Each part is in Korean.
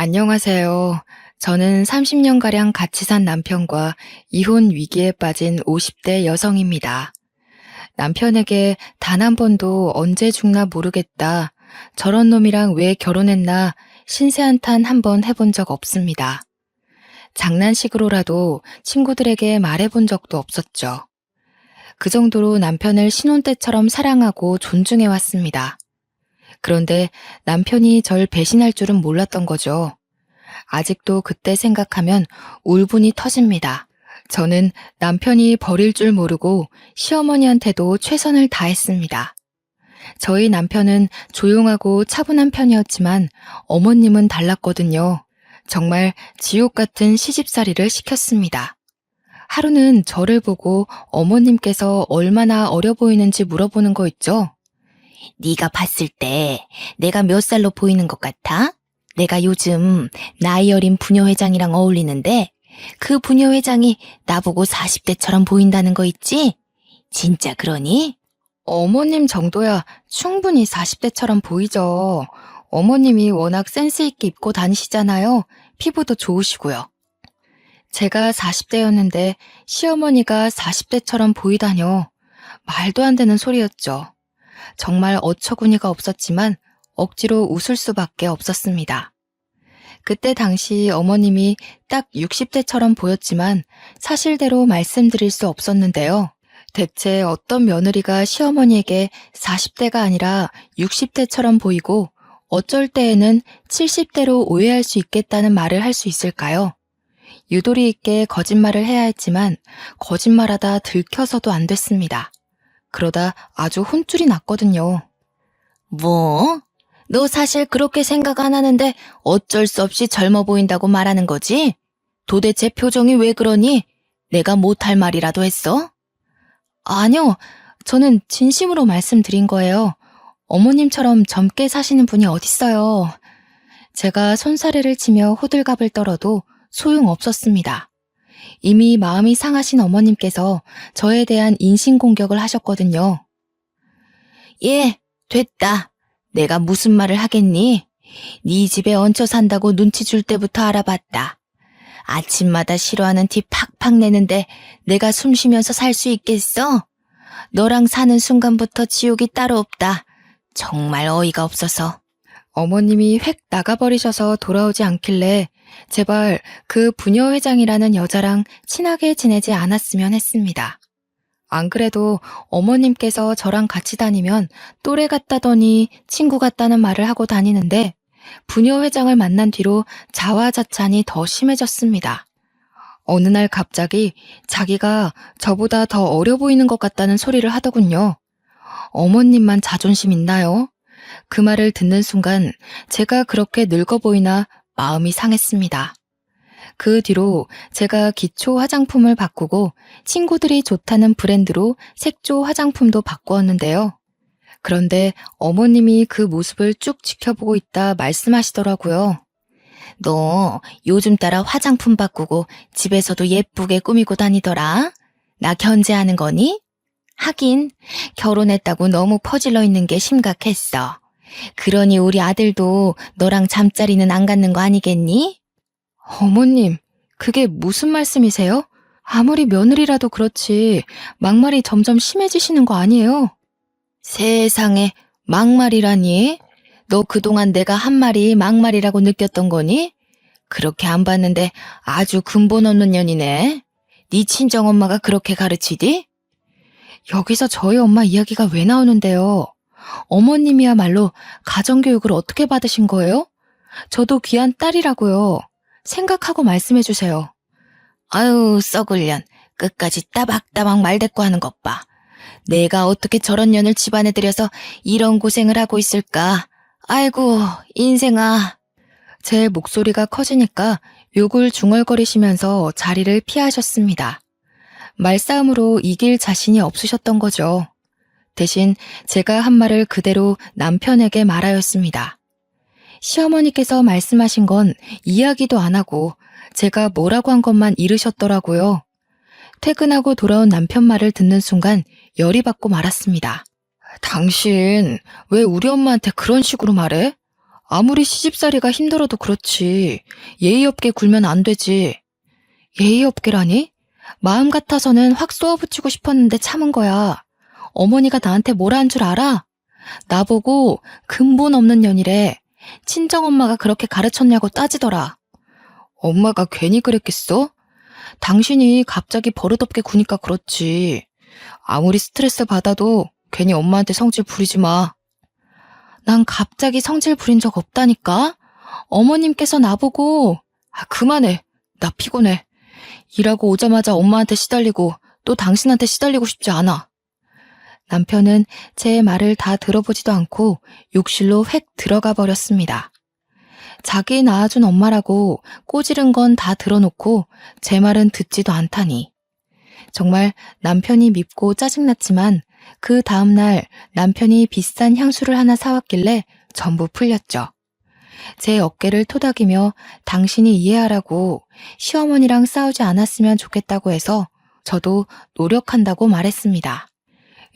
안녕하세요. 저는 30년가량 같이 산 남편과 이혼 위기에 빠진 50대 여성입니다. 남편에게 단 한 번도 언제 죽나 모르겠다. 저런 놈이랑 왜 결혼했나 신세 한탄 한 번 해본 적 없습니다. 장난식으로라도 친구들에게 말해본 적도 없었죠. 그 정도로 남편을 신혼 때처럼 사랑하고 존중해왔습니다. 그런데 남편이 절 배신할 줄은 몰랐던 거죠. 아직도 그때 생각하면 울분이 터집니다. 저는 남편이 버릴 줄 모르고 시어머니한테도 최선을 다했습니다. 저희 남편은 조용하고 차분한 편이었지만 어머님은 달랐거든요. 정말 지옥 같은 시집살이를 시켰습니다. 하루는 저를 보고 어머님께서 얼마나 어려 보이는지 물어보는 거 있죠? 네가 봤을 때 내가 몇 살로 보이는 것 같아? 내가 요즘 나이 어린 부녀회장이랑 어울리는데 그 부녀회장이 나보고 40대처럼 보인다는 거 있지? 진짜 그러니? 어머님 정도야 충분히 40대처럼 보이죠. 어머님이 워낙 센스 있게 입고 다니시잖아요. 피부도 좋으시고요. 제가 40대였는데 시어머니가 40대처럼 보이다뇨. 말도 안 되는 소리였죠. 정말 어처구니가 없었지만 억지로 웃을 수밖에 없었습니다. 그때 당시 어머님이 딱 60대처럼 보였지만 사실대로 말씀드릴 수 없었는데요. 대체 어떤 며느리가 시어머니에게 40대가 아니라 60대처럼 보이고 어쩔 때에는 70대로 오해할 수 있겠다는 말을 할 수 있을까요? 유도리 있게 거짓말을 해야 했지만 거짓말하다 들켜서도 안 됐습니다. 그러다 아주 혼쭐이 났거든요. 뭐? 너 사실 그렇게 생각 안 하는데 어쩔 수 없이 젊어 보인다고 말하는 거지? 도대체 표정이 왜 그러니? 내가 못할 말이라도 했어? 아니요, 저는 진심으로 말씀드린 거예요. 어머님처럼 젊게 사시는 분이 어딨어요. 제가 손사래를 치며 호들갑을 떨어도 소용없었습니다. 이미 마음이 상하신 어머님께서 저에 대한 인신공격을 하셨거든요. 예, 됐다. 내가 무슨 말을 하겠니? 네 집에 얹혀 산다고 눈치 줄 때부터 알아봤다. 아침마다 싫어하는 티 팍팍 내는데 내가 숨 쉬면서 살 수 있겠어? 너랑 사는 순간부터 지옥이 따로 없다. 정말 어이가 없어서. 어머님이 획 나가버리셔서 돌아오지 않길래 제발 그 부녀회장이라는 여자랑 친하게 지내지 않았으면 했습니다. 안 그래도 어머님께서 저랑 같이 다니면 또래 같다더니 친구 같다는 말을 하고 다니는데 부녀회장을 만난 뒤로 자화자찬이 더 심해졌습니다. 어느 날 갑자기 자기가 저보다 더 어려 보이는 것 같다는 소리를 하더군요. 어머님만 자존심 있나요? 그 말을 듣는 순간 제가 그렇게 늙어 보이나 마음이 상했습니다. 그 뒤로 제가 기초 화장품을 바꾸고 친구들이 좋다는 브랜드로 색조 화장품도 바꾸었는데요. 그런데 어머님이 그 모습을 쭉 지켜보고 있다 말씀하시더라고요. 너 요즘 따라 화장품 바꾸고 집에서도 예쁘게 꾸미고 다니더라. 나 견제하는 거니? 하긴 결혼했다고 너무 퍼질러 있는 게 심각했어. 그러니 우리 아들도 너랑 잠자리는 안 갖는 거 아니겠니? 어머님, 그게 무슨 말씀이세요? 아무리 며느리라도 그렇지 막말이 점점 심해지시는 거 아니에요? 세상에 막말이라니? 너 그동안 내가 한 말이 막말이라고 느꼈던 거니? 그렇게 안 봤는데 아주 근본 없는 년이네. 네 친정엄마가 그렇게 가르치디? 여기서 저희 엄마 이야기가 왜 나오는데요? 어머님이야말로 가정교육을 어떻게 받으신 거예요? 저도 귀한 딸이라고요. 생각하고 말씀해 주세요. 아유, 썩을 년. 끝까지 따박따박 말대꾸 하는 것 봐. 내가 어떻게 저런 년을 집안에 들여서 이런 고생을 하고 있을까? 아이고, 인생아. 제 목소리가 커지니까 욕을 중얼거리시면서 자리를 피하셨습니다. 말싸움으로 이길 자신이 없으셨던 거죠. 대신 제가 한 말을 그대로 남편에게 말하였습니다. 시어머니께서 말씀하신 건 이야기도 안 하고 제가 뭐라고 한 것만 이르셨더라고요. 퇴근하고 돌아온 남편 말을 듣는 순간 열이 받고 말았습니다. 당신 왜 우리 엄마한테 그런 식으로 말해? 아무리 시집살이가 힘들어도 그렇지. 예의 없게 굴면 안 되지. 예의 없게라니? 마음 같아서는 확 쏘아붙이고 싶었는데 참은 거야. 어머니가 나한테 뭐라 한 줄 알아? 나보고 근본 없는 년이래. 친정엄마가 그렇게 가르쳤냐고 따지더라. 엄마가 괜히 그랬겠어? 당신이 갑자기 버릇없게 구니까 그렇지. 아무리 스트레스 받아도 괜히 엄마한테 성질 부리지 마. 난 갑자기 성질 부린 적 없다니까? 어머님께서 나보고, 그만해. 나 피곤해. 일하고 오자마자 엄마한테 시달리고 또 당신한테 시달리고 싶지 않아. 남편은 제 말을 다 들어보지도 않고 욕실로 획 들어가 버렸습니다. 자기 낳아준 엄마라고 꼬지른 건 다 들어놓고 제 말은 듣지도 않다니. 정말 남편이 밉고 짜증났지만 그 다음날 남편이 비싼 향수를 하나 사왔길래 전부 풀렸죠. 제 어깨를 토닥이며 당신이 이해하라고 시어머니랑 싸우지 않았으면 좋겠다고 해서 저도 노력한다고 말했습니다.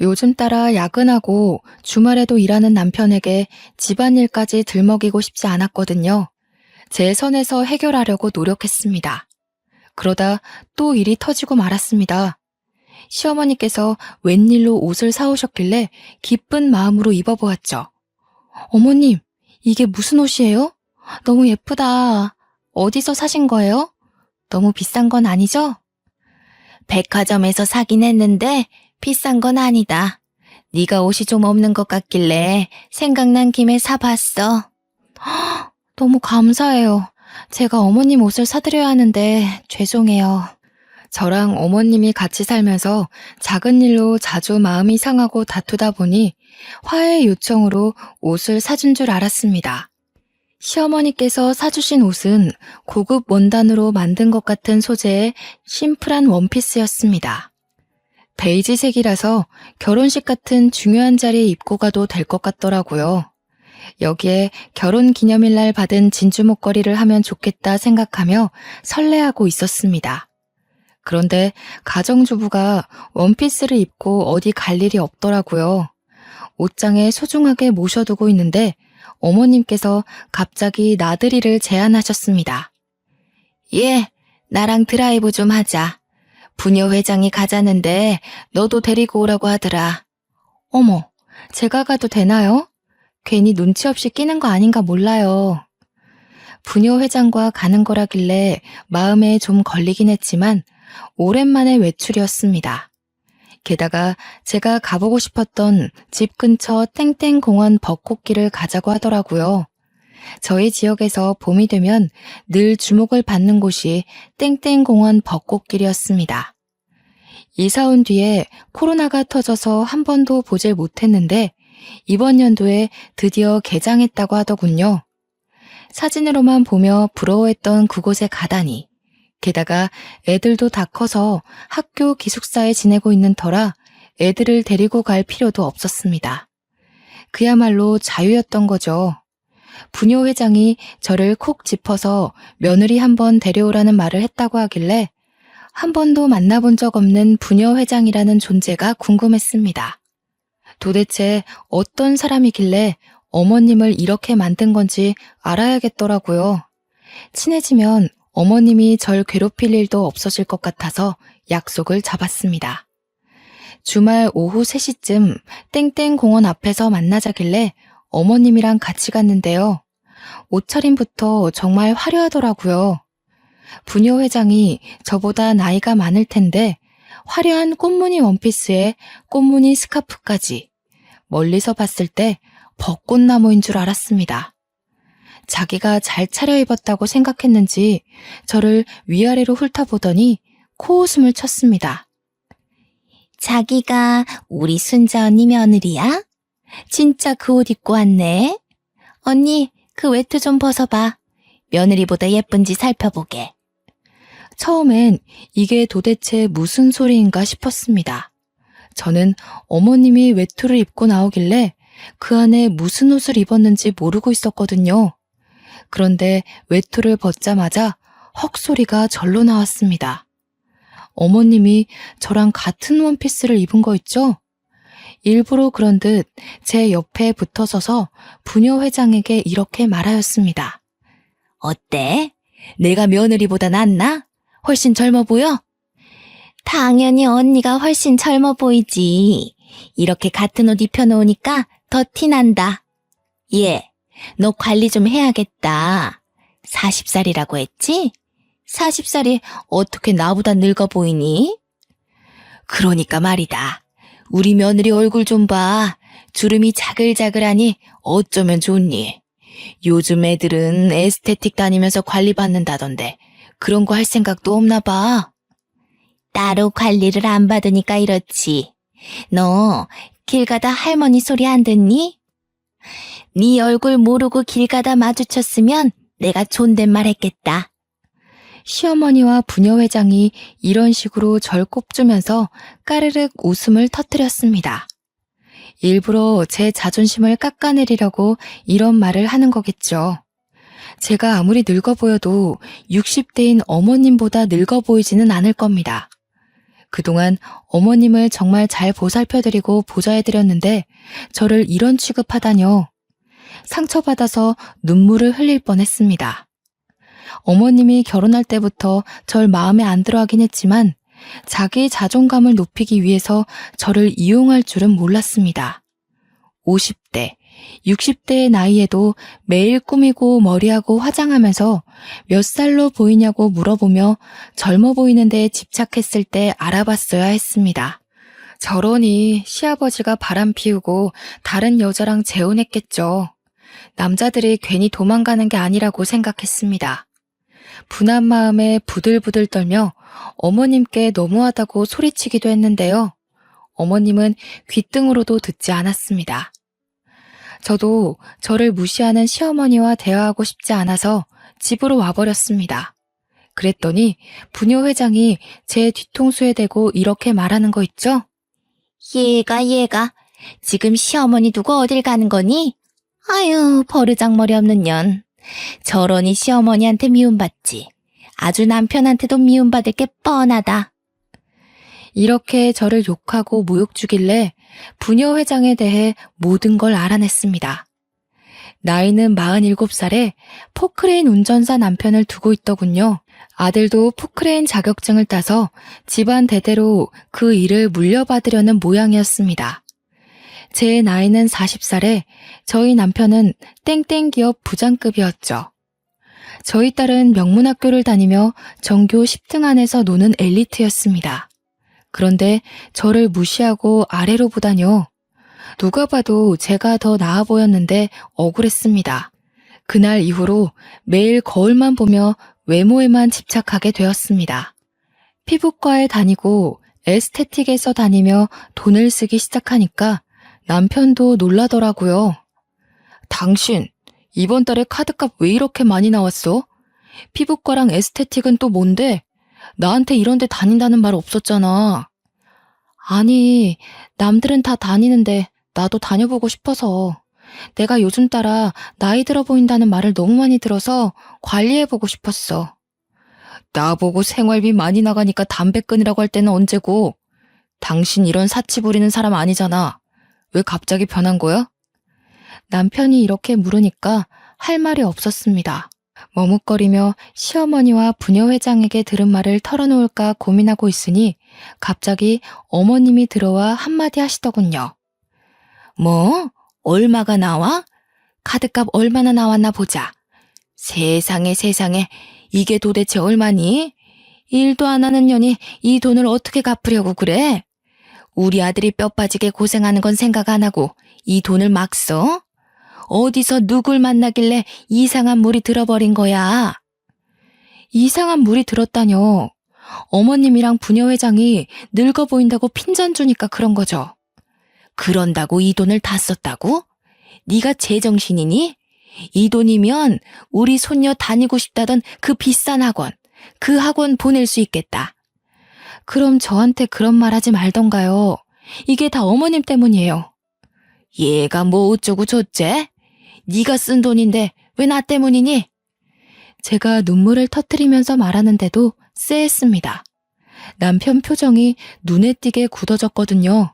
요즘 따라 야근하고 주말에도 일하는 남편에게 집안일까지 들먹이고 싶지 않았거든요. 제 선에서 해결하려고 노력했습니다. 그러다 또 일이 터지고 말았습니다. 시어머니께서 웬일로 옷을 사오셨길래 기쁜 마음으로 입어보았죠. 어머님, 이게 무슨 옷이에요? 너무 예쁘다. 어디서 사신 거예요? 너무 비싼 건 아니죠? 백화점에서 사긴 했는데 비싼 건 아니다. 네가 옷이 좀 없는 것 같길래 생각난 김에 사봤어. 너무 감사해요. 제가 어머님 옷을 사드려야 하는데 죄송해요. 저랑 어머님이 같이 살면서 작은 일로 자주 마음이 상하고 다투다 보니 화해 요청으로 옷을 사준 줄 알았습니다. 시어머니께서 사주신 옷은 고급 원단으로 만든 것 같은 소재의 심플한 원피스였습니다. 베이지색이라서 결혼식 같은 중요한 자리에 입고 가도 될 것 같더라고요. 여기에 결혼 기념일날 받은 진주 목걸이를 하면 좋겠다 생각하며 설레하고 있었습니다. 그런데 가정주부가 원피스를 입고 어디 갈 일이 없더라고요. 옷장에 소중하게 모셔두고 있는데 어머님께서 갑자기 나들이를 제안하셨습니다. 예, 나랑 드라이브 좀 하자. 부녀 회장이 가자는데 너도 데리고 오라고 하더라. 어머, 제가 가도 되나요? 괜히 눈치 없이 끼는 거 아닌가 몰라요. 부녀 회장과 가는 거라길래 마음에 좀 걸리긴 했지만 오랜만에 외출이었습니다. 게다가 제가 가보고 싶었던 집 근처 땡땡공원 벚꽃길을 가자고 하더라고요. 저희 지역에서 봄이 되면 늘 주목을 받는 곳이 땡땡공원 벚꽃길이었습니다. 이사 온 뒤에 코로나가 터져서 한 번도 보질 못했는데 이번 연도에 드디어 개장했다고 하더군요. 사진으로만 보며 부러워했던 그곳에 가다니. 게다가 애들도 다 커서 학교 기숙사에 지내고 있는 터라 애들을 데리고 갈 필요도 없었습니다. 그야말로 자유였던 거죠. 부녀 회장이 저를 콕 짚어서 며느리 한번 데려오라는 말을 했다고 하길래 한 번도 만나본 적 없는 부녀 회장이라는 존재가 궁금했습니다. 도대체 어떤 사람이길래 어머님을 이렇게 만든 건지 알아야겠더라고요. 친해지면 어머님이 절 괴롭힐 일도 없어질 것 같아서 약속을 잡았습니다. 주말 오후 3시쯤 땡땡공원 앞에서 만나자길래 어머님이랑 같이 갔는데요. 옷차림부터 정말 화려하더라고요. 부녀 회장이 저보다 나이가 많을 텐데 화려한 꽃무늬 원피스에 꽃무늬 스카프까지. 멀리서 봤을 때 벚꽃나무인 줄 알았습니다. 자기가 잘 차려입었다고 생각했는지 저를 위아래로 훑어보더니 코웃음을 쳤습니다. 자기가 우리 순자 언니 며느리야? 진짜 그 옷 입고 왔네. 언니, 그 외투 좀 벗어봐. 며느리보다 예쁜지 살펴보게. 처음엔 이게 도대체 무슨 소리인가 싶었습니다. 저는 어머님이 외투를 입고 나오길래 그 안에 무슨 옷을 입었는지 모르고 있었거든요. 그런데 외투를 벗자마자 헉 소리가 절로 나왔습니다. 어머님이 저랑 같은 원피스를 입은 거 있죠? 일부러 그런 듯 제 옆에 붙어서서 부녀 회장에게 이렇게 말하였습니다. 어때? 내가 며느리보다 낫나? 훨씬 젊어 보여? 당연히 언니가 훨씬 젊어 보이지. 이렇게 같은 옷 입혀놓으니까 더 티난다. 얘, 너 관리 좀 해야겠다. 40살이라고 했지? 40살이 어떻게 나보다 늙어 보이니? 그러니까 말이다. 우리 며느리 얼굴 좀 봐. 주름이 자글자글하니 어쩌면 좋니? 요즘 애들은 에스테틱 다니면서 관리 받는다던데 그런 거 할 생각도 없나 봐. 따로 관리를 안 받으니까 이렇지. 너 길 가다 할머니 소리 안 듣니? 네 얼굴 모르고 길 가다 마주쳤으면 내가 존댓말 했겠다. 시어머니와 부녀 회장이 이런 식으로 절 꼽주면서 까르륵 웃음을 터뜨렸습니다. 일부러 제 자존심을 깎아내리려고 이런 말을 하는 거겠죠. 제가 아무리 늙어 보여도 60대인 어머님보다 늙어 보이지는 않을 겁니다. 그동안 어머님을 정말 잘 보살펴드리고 보좌해드렸는데 저를 이런 취급하다뇨. 상처받아서 눈물을 흘릴 뻔했습니다. 어머님이 결혼할 때부터 절 마음에 안 들어 하긴 했지만 자기 자존감을 높이기 위해서 저를 이용할 줄은 몰랐습니다. 50대, 60대의 나이에도 매일 꾸미고 머리하고 화장하면서 몇 살로 보이냐고 물어보며 젊어 보이는 데 집착했을 때 알아봤어야 했습니다. 저러니 시아버지가 바람 피우고 다른 여자랑 재혼했겠죠. 남자들이 괜히 도망가는 게 아니라고 생각했습니다. 분한 마음에 부들부들 떨며 어머님께 너무하다고 소리치기도 했는데요. 어머님은 귓등으로도 듣지 않았습니다. 저도 저를 무시하는 시어머니와 대화하고 싶지 않아서 집으로 와버렸습니다. 그랬더니 부녀 회장이 제 뒤통수에 대고 이렇게 말하는 거 있죠? 얘가 지금 시어머니 두고 어딜 가는 거니? 아유, 버르장머리 없는 년. 저러니 시어머니한테 미움받지. 아주 남편한테도 미움받을 게 뻔하다. 이렇게 저를 욕하고 모욕 주길래 부녀 회장에 대해 모든 걸 알아냈습니다. 나이는 47살에 포크레인 운전사 남편을 두고 있더군요. 아들도 포크레인 자격증을 따서 집안 대대로 그 일을 물려받으려는 모양이었습니다. 제 나이는 40살에 저희 남편은 땡땡 기업 부장급이었죠. 저희 딸은 명문학교를 다니며 전교 10등 안에서 노는 엘리트였습니다. 그런데 저를 무시하고 아래로 보다뇨. 누가 봐도 제가 더 나아 보였는데 억울했습니다. 그날 이후로 매일 거울만 보며 외모에만 집착하게 되었습니다. 피부과에 다니고 에스테틱에서 다니며 돈을 쓰기 시작하니까 남편도 놀라더라고요. 당신, 이번 달에 카드값 왜 이렇게 많이 나왔어? 피부과랑 에스테틱은 또 뭔데? 나한테 이런 데 다닌다는 말 없었잖아. 아니, 남들은 다 다니는데 나도 다녀보고 싶어서. 내가 요즘 따라 나이 들어 보인다는 말을 너무 많이 들어서 관리해보고 싶었어. 나보고 생활비 많이 나가니까 담배 끊으라고 할 때는 언제고? 당신 이런 사치 부리는 사람 아니잖아. 왜 갑자기 변한 거야? 남편이 이렇게 물으니까 할 말이 없었습니다. 머뭇거리며 시어머니와 부녀 회장에게 들은 말을 털어놓을까 고민하고 있으니 갑자기 어머님이 들어와 한마디 하시더군요. 뭐? 얼마가 나와? 카드값 얼마나 나왔나 보자. 세상에 이게 도대체 얼마니? 일도 안 하는 년이 이 돈을 어떻게 갚으려고 그래? 우리 아들이 뼈 빠지게 고생하는 건 생각 안 하고 이 돈을 막 써? 어디서 누굴 만나길래 이상한 물이 들어버린 거야? 이상한 물이 들었다뇨. 어머님이랑 부녀 회장이 늙어 보인다고 핀잔 주니까 그런 거죠. 그런다고 이 돈을 다 썼다고? 네가 제정신이니? 이 돈이면 우리 손녀 다니고 싶다던 그 비싼 학원, 그 학원 보낼 수 있겠다. 그럼 저한테 그런 말 하지 말던가요. 이게 다 어머님 때문이에요. 얘가 뭐 어쩌고 저쩌? 네가 쓴 돈인데 왜 나 때문이니? 제가 눈물을 터뜨리면서 말하는데도 쎄했습니다. 남편 표정이 눈에 띄게 굳어졌거든요.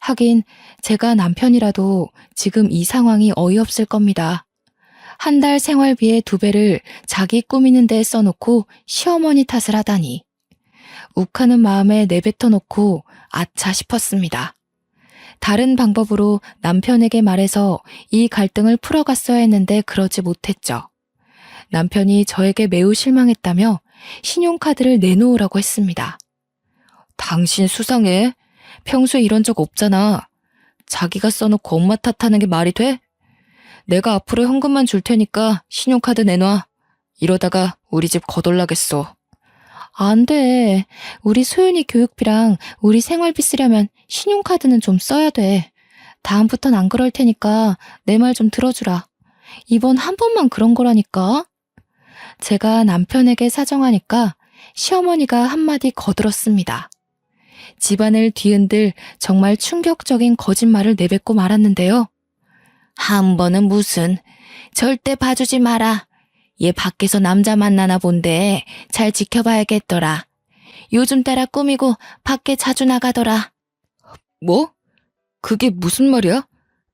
하긴 제가 남편이라도 지금 이 상황이 어이없을 겁니다. 한 달 생활비의 2배를 자기 꾸미는 데에 써놓고 시어머니 탓을 하다니. 욱하는 마음에 내뱉어 놓고 아차 싶었습니다. 다른 방법으로 남편에게 말해서 이 갈등을 풀어갔어야 했는데 그러지 못했죠. 남편이 저에게 매우 실망했다며 신용카드를 내놓으라고 했습니다. 당신 수상해. 평소에 이런 적 없잖아. 자기가 써놓고 엄마 탓하는 게 말이 돼? 내가 앞으로 현금만 줄 테니까 신용카드 내놔. 이러다가 우리 집 거덜나겠어. 안 돼. 우리 소윤이 교육비랑 우리 생활비 쓰려면 신용카드는 좀 써야 돼. 다음부턴 안 그럴 테니까 내 말 좀 들어주라. 이번 한 번만 그런 거라니까. 제가 남편에게 사정하니까 시어머니가 한마디 거들었습니다. 집안을 뒤흔들 정말 충격적인 거짓말을 내뱉고 말았는데요. 한 번은 무슨, 절대 봐주지 마라. 얘 밖에서 남자 만나나 본데 잘 지켜봐야겠더라. 요즘 따라 꾸미고 밖에 자주 나가더라. 뭐? 그게 무슨 말이야?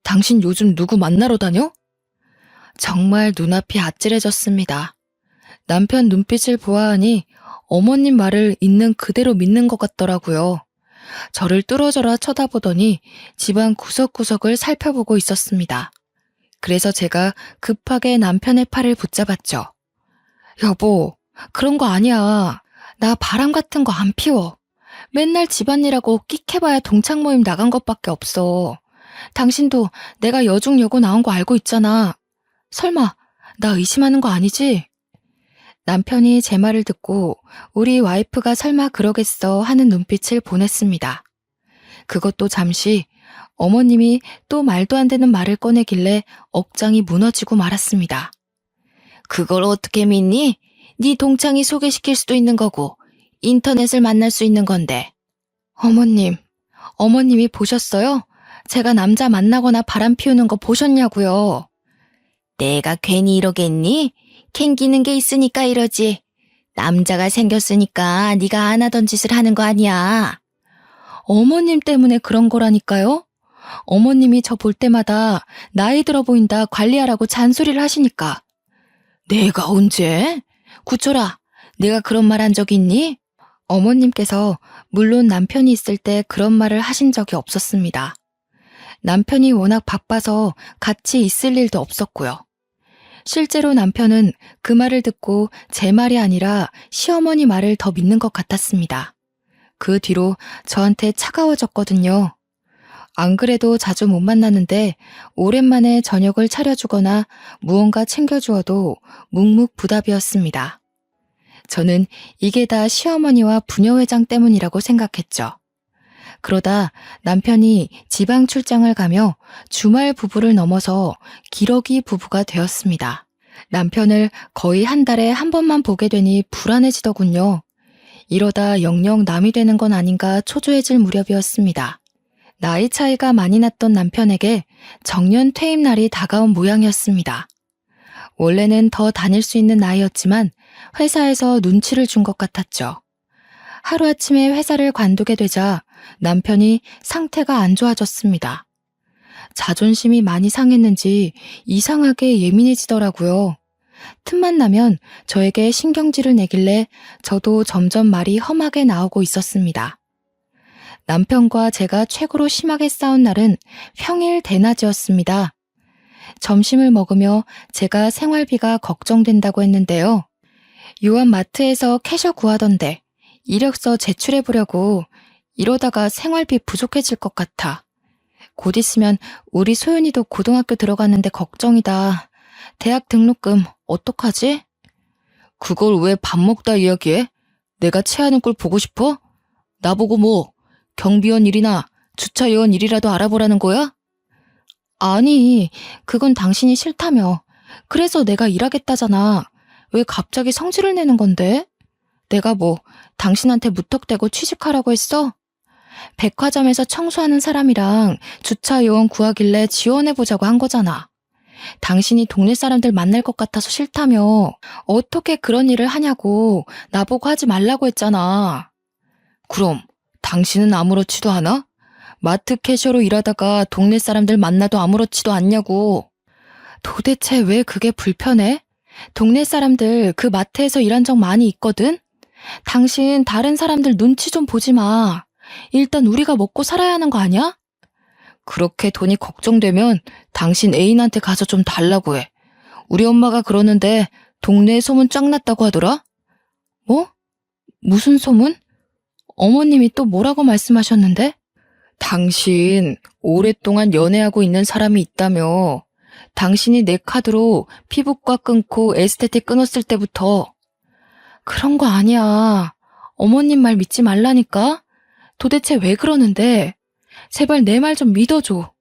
당신 요즘 누구 만나러 다녀? 정말 눈앞이 아찔해졌습니다. 남편 눈빛을 보아하니 어머님 말을 있는 그대로 믿는 것 같더라고요. 저를 뚫어져라 쳐다보더니 집안 구석구석을 살펴보고 있었습니다. 그래서 제가 급하게 남편의 팔을 붙잡았죠. 여보, 그런 거 아니야. 나 바람 같은 거 안 피워. 맨날 집안일하고 끽해봐야 동창 모임 나간 것밖에 없어. 당신도 내가 여중여고 나온 거 알고 있잖아. 설마 나 의심하는 거 아니지? 남편이 제 말을 듣고 우리 와이프가 설마 그러겠어 하는 눈빛을 보냈습니다. 그것도 잠시 어머님이 또 말도 안 되는 말을 꺼내길래 억장이 무너지고 말았습니다. 그걸 어떻게 믿니? 네 동창이 소개시킬 수도 있는 거고 인터넷을 만날 수 있는 건데. 어머님이 보셨어요? 제가 남자 만나거나 바람 피우는 거 보셨냐고요? 내가 괜히 이러겠니? 캥기는 게 있으니까 이러지. 남자가 생겼으니까 네가 안 하던 짓을 하는 거 아니야. 어머님 때문에 그런 거라니까요. 어머님이 저 볼 때마다 나이 들어 보인다 관리하라고 잔소리를 하시니까. 내가 언제? 구초라, 내가 그런 말 한 적 있니? 어머님께서 물론 남편이 있을 때 그런 말을 하신 적이 없었습니다. 남편이 워낙 바빠서 같이 있을 일도 없었고요. 실제로 남편은 그 말을 듣고 제 말이 아니라 시어머니 말을 더 믿는 것 같았습니다. 그 뒤로 저한테 차가워졌거든요. 안 그래도 자주 못 만났는데 오랜만에 저녁을 차려주거나 무언가 챙겨주어도 묵묵부답이었습니다. 저는 이게 다 시어머니와 부녀회장 때문이라고 생각했죠. 그러다 남편이 지방 출장을 가며 주말 부부를 넘어서 기러기 부부가 되었습니다. 남편을 거의 한 달에 한 번만 보게 되니 불안해지더군요. 이러다 영영 남이 되는 건 아닌가 초조해질 무렵이었습니다. 나이 차이가 많이 났던 남편에게 정년 퇴임 날이 다가온 모양이었습니다. 원래는 더 다닐 수 있는 나이였지만 회사에서 눈치를 준 것 같았죠. 하루아침에 회사를 관두게 되자 남편이 상태가 안 좋아졌습니다. 자존심이 많이 상했는지 이상하게 예민해지더라고요. 틈만 나면 저에게 신경질을 내길래 저도 점점 말이 험하게 나오고 있었습니다. 남편과 제가 최고로 심하게 싸운 날은 평일 대낮이었습니다. 점심을 먹으며 제가 생활비가 걱정된다고 했는데요. 요한 마트에서 캐셔 구하던데 이력서 제출해보려고. 이러다가 생활비 부족해질 것 같아. 곧 있으면 우리 소연이도 고등학교 들어가는데 걱정이다. 대학 등록금 어떡하지? 그걸 왜 밥 먹다 이야기해? 내가 체하는 꼴 보고 싶어? 나보고 뭐 경비원 일이나 주차 요원 일이라도 알아보라는 거야? 아니, 그건 당신이 싫다며. 그래서 내가 일하겠다잖아. 왜 갑자기 성질을 내는 건데? 내가 뭐 당신한테 무턱대고 취직하라고 했어? 백화점에서 청소하는 사람이랑 주차 요원 구하길래 지원해보자고 한 거잖아. 당신이 동네 사람들 만날 것 같아서 싫다며. 어떻게 그런 일을 하냐고 나보고 하지 말라고 했잖아. 그럼 당신은 아무렇지도 않아? 마트 캐셔로 일하다가 동네 사람들 만나도 아무렇지도 않냐고. 도대체 왜 그게 불편해? 동네 사람들 그 마트에서 일한 적 많이 있거든? 당신 다른 사람들 눈치 좀 보지 마. 일단 우리가 먹고 살아야 하는 거 아니야? 그렇게 돈이 걱정되면 당신 애인한테 가서 좀 달라고 해. 우리 엄마가 그러는데 동네에 소문 쫙 났다고 하더라? 뭐? 무슨 소문? 어머님이 또 뭐라고 말씀하셨는데? 당신 오랫동안 연애하고 있는 사람이 있다며. 당신이 내 카드로 피부과 끊고 에스테틱 끊었을 때부터. 그런 거 아니야. 어머님 말 믿지 말라니까? 도대체 왜 그러는데? 제발 내 말 좀 믿어줘.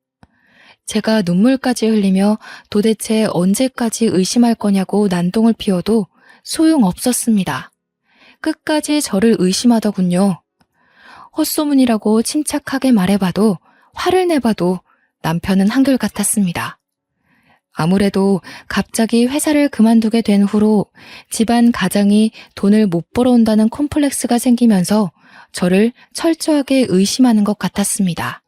제가 눈물까지 흘리며 도대체 언제까지 의심할 거냐고 난동을 피워도 소용없었습니다. 끝까지 저를 의심하더군요. 헛소문이라고 침착하게 말해봐도 화를 내봐도 남편은 한결같았습니다. 아무래도 갑자기 회사를 그만두게 된 후로 집안 가장이 돈을 못 벌어온다는 콤플렉스가 생기면서 저를 철저하게 의심하는 것 같았습니다.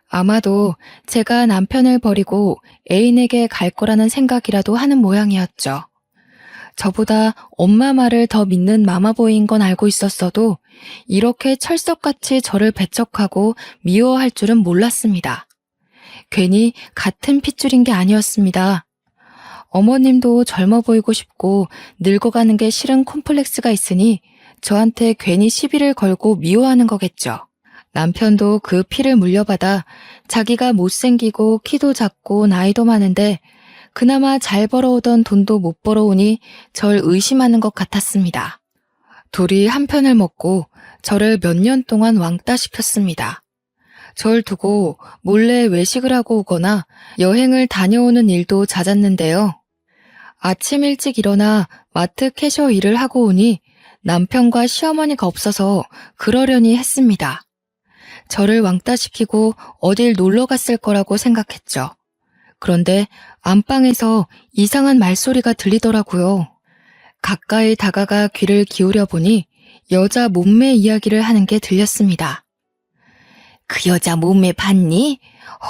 아마도 제가 남편을 버리고 애인에게 갈 거라는 생각이라도 하는 모양이었죠. 저보다 엄마 말을 더 믿는 마마보이인 건 알고 있었어도 이렇게 철석같이 저를 배척하고 미워할 줄은 몰랐습니다. 괜히 같은 핏줄인 게 아니었습니다. 어머님도 젊어 보이고 싶고 늙어가는 게 싫은 콤플렉스가 있으니 저한테 괜히 시비를 걸고 미워하는 거겠죠. 남편도 그 피를 물려받아 자기가 못생기고 키도 작고 나이도 많은데 그나마 잘 벌어오던 돈도 못 벌어오니 절 의심하는 것 같았습니다. 둘이 한 편을 먹고 저를 몇 년 동안 왕따시켰습니다. 절 두고 몰래 외식을 하고 오거나 여행을 다녀오는 일도 잦았는데요. 아침 일찍 일어나 마트 캐셔 일을 하고 오니 남편과 시어머니가 없어서 그러려니 했습니다. 저를 왕따시키고 어딜 놀러 갔을 거라고 생각했죠. 그런데 안방에서 이상한 말소리가 들리더라고요. 가까이 다가가 귀를 기울여 보니 여자 몸매 이야기를 하는 게 들렸습니다. 그 여자 몸매 봤니?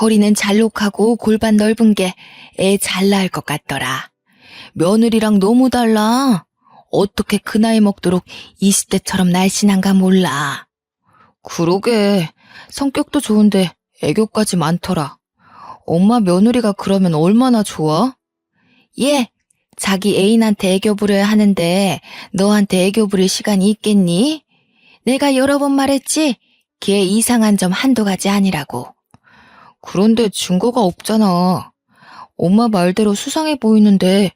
허리는 잘록하고 골반 넓은 게 애 잘 낳을 것 같더라. 며느리랑 너무 달라. 어떻게 그 나이 먹도록 20대처럼 날씬한가 몰라. 그러게. 성격도 좋은데 애교까지 많더라. 엄마 며느리가 그러면 얼마나 좋아? 얘, 자기 애인한테 애교 부려야 하는데 너한테 애교 부릴 시간이 있겠니? 내가 여러 번 말했지? 걔 이상한 점 한두 가지 아니라고. 그런데 증거가 없잖아. 엄마 말대로 수상해 보이는데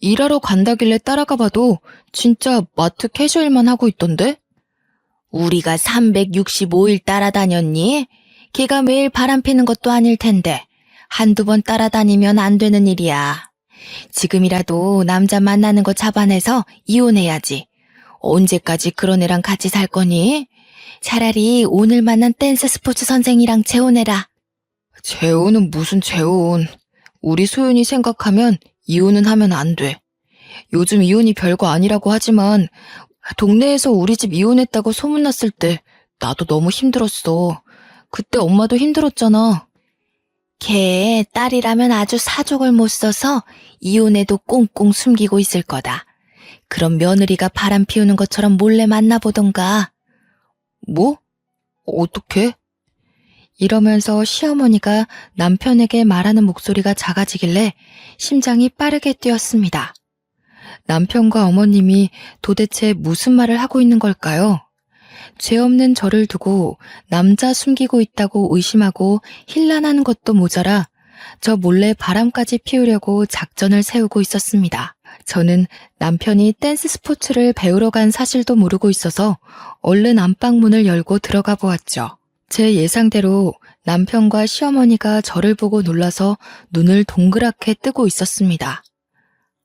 일하러 간다길래 따라가 봐도 진짜 마트 캐셔일만 하고 있던데? 우리가 365일 따라다녔니? 걔가 매일 바람 피는 것도 아닐 텐데 한두 번 따라다니면 안 되는 일이야. 지금이라도 남자 만나는 거 잡아내서 이혼해야지. 언제까지 그런 애랑 같이 살 거니? 차라리 오늘 만난 댄스 스포츠 선생이랑 재혼해라. 재혼은 무슨 재혼. 우리 소윤이 생각하면 이혼은 하면 안 돼. 요즘 이혼이 별거 아니라고 하지만 동네에서 우리 집 이혼했다고 소문났을 때 나도 너무 힘들었어. 그때 엄마도 힘들었잖아. 걔 딸이라면 아주 사족을 못 써서 이혼해도 꽁꽁 숨기고 있을 거다. 그럼 며느리가 바람 피우는 것처럼 몰래 만나보던가. 뭐? 어떻게? 이러면서 시어머니가 남편에게 말하는 목소리가 작아지길래 심장이 빠르게 뛰었습니다. 남편과 어머님이 도대체 무슨 말을 하고 있는 걸까요? 죄 없는 저를 두고 남자 숨기고 있다고 의심하고 힐난하는 것도 모자라 저 몰래 바람까지 피우려고 작전을 세우고 있었습니다. 저는 남편이 댄스 스포츠를 배우러 간 사실도 모르고 있어서 얼른 안방문을 열고 들어가 보았죠. 제 예상대로 남편과 시어머니가 저를 보고 놀라서 눈을 동그랗게 뜨고 있었습니다.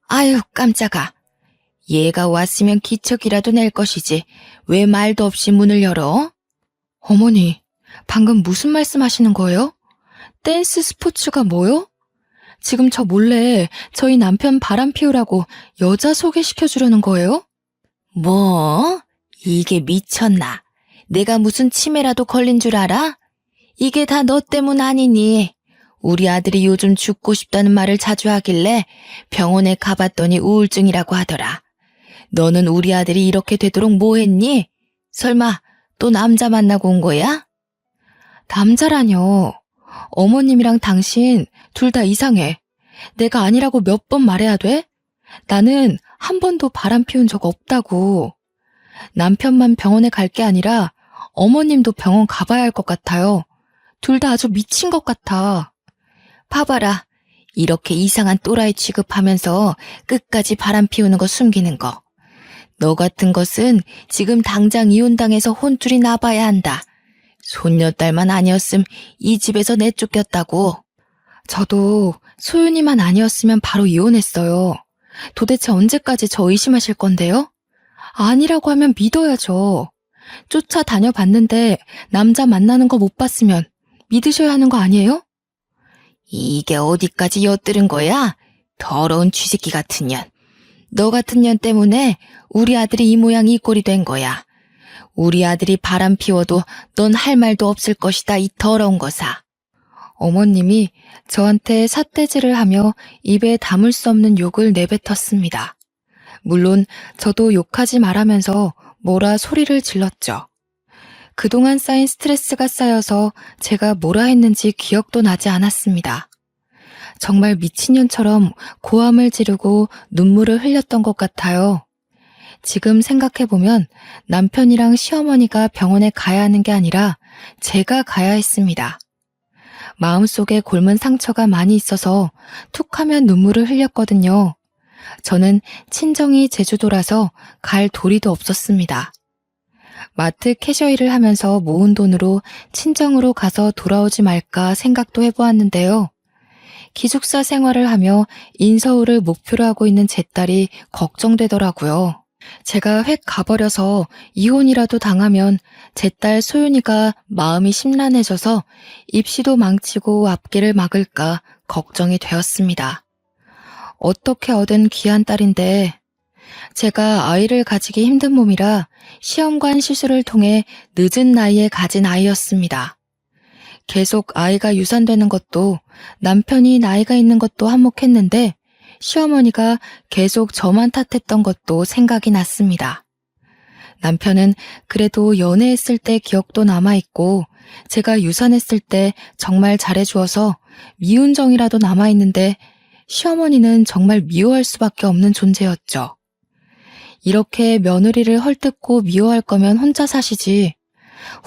아유, 깜짝아. 얘가 왔으면 기척이라도 낼 것이지 왜 말도 없이 문을 열어? 어머니, 방금 무슨 말씀하시는 거예요? 댄스 스포츠가 뭐요? 지금 저 몰래 저희 남편 바람 피우라고 여자 소개시켜주려는 거예요? 뭐? 이게 미쳤나? 내가 무슨 치매라도 걸린 줄 알아? 이게 다 너 때문 아니니? 우리 아들이 요즘 죽고 싶다는 말을 자주 하길래 병원에 가봤더니 우울증이라고 하더라. 너는 우리 아들이 이렇게 되도록 뭐 했니? 설마 또 남자 만나고 온 거야? 남자라뇨. 어머님이랑 당신 둘 다 이상해. 내가 아니라고 몇 번 말해야 돼? 나는 한 번도 바람 피운 적 없다고. 남편만 병원에 갈 게 아니라 어머님도 병원 가봐야 할 것 같아요. 둘 다 아주 미친 것 같아. 봐봐라. 이렇게 이상한 또라이 취급하면서 끝까지 바람 피우는 거 숨기는 거. 너 같은 것은 지금 당장 이혼당해서 혼쭐이 나봐야 한다. 손녀딸만 아니었음 이 집에서 내쫓겼다고. 저도 소윤이만 아니었으면 바로 이혼했어요. 도대체 언제까지 저 의심하실 건데요? 아니라고 하면 믿어야죠. 쫓아다녀봤는데 남자 만나는 거 못 봤으면 믿으셔야 하는 거 아니에요? 이게 어디까지 엿들은 거야? 더러운 쥐새끼 같은 년. 너 같은 년 때문에 우리 아들이 이 모양 이 꼴이 된 거야. 우리 아들이 바람 피워도 넌 할 말도 없을 것이다, 이 더러운 거사. 어머님이 저한테 삿대질을 하며 입에 담을 수 없는 욕을 내뱉었습니다. 물론 저도 욕하지 말라면서 뭐라 소리를 질렀죠. 그동안 쌓인 스트레스가 쌓여서 제가 뭐라 했는지 기억도 나지 않았습니다. 정말 미친년처럼 고함을 지르고 눈물을 흘렸던 것 같아요. 지금 생각해보면 남편이랑 시어머니가 병원에 가야 하는 게 아니라 제가 가야 했습니다. 마음속에 곪은 상처가 많이 있어서 툭 하면 눈물을 흘렸거든요. 저는 친정이 제주도라서 갈 도리도 없었습니다. 마트 캐셔일을 하면서 모은 돈으로 친정으로 가서 돌아오지 말까 생각도 해보았는데요. 기숙사 생활을 하며 인서울을 목표로 하고 있는 제 딸이 걱정되더라고요. 제가 획 가버려서 이혼이라도 당하면 제 딸 소윤이가 마음이 심란해져서 입시도 망치고 앞길을 막을까 걱정이 되었습니다. 어떻게 얻은 귀한 딸인데 제가 아이를 가지기 힘든 몸이라 시험관 시술을 통해 늦은 나이에 가진 아이였습니다. 계속 아이가 유산되는 것도 남편이 나이가 있는 것도 한몫했는데 시어머니가 계속 저만 탓했던 것도 생각이 났습니다. 남편은 그래도 연애했을 때 기억도 남아있고 제가 유산했을 때 정말 잘해주어서 미운 정이라도 남아있는데 시어머니는 정말 미워할 수밖에 없는 존재였죠. 이렇게 며느리를 헐뜯고 미워할 거면 혼자 사시지.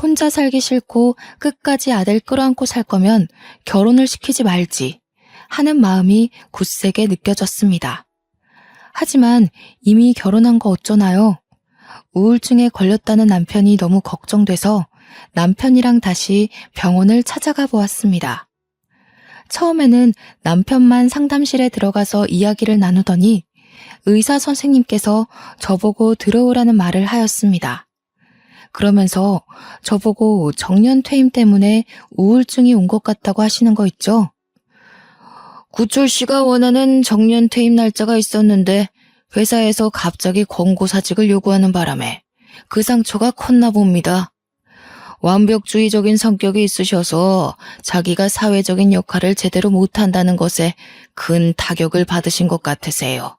혼자 살기 싫고 끝까지 아들 끌어안고 살 거면 결혼을 시키지 말지 하는 마음이 굳세게 느껴졌습니다. 하지만 이미 결혼한 거 어쩌나요? 우울증에 걸렸다는 남편이 너무 걱정돼서 남편이랑 다시 병원을 찾아가 보았습니다. 처음에는 남편만 상담실에 들어가서 이야기를 나누더니 의사 선생님께서 저보고 들어오라는 말을 하였습니다. 그러면서 저보고 정년 퇴임 때문에 우울증이 온 것 같다고 하시는 거 있죠? 구철 씨가 원하는 정년 퇴임 날짜가 있었는데 회사에서 갑자기 권고사직을 요구하는 바람에 그 상처가 컸나 봅니다. 완벽주의적인 성격이 있으셔서 자기가 사회적인 역할을 제대로 못한다는 것에 큰 타격을 받으신 것 같으세요.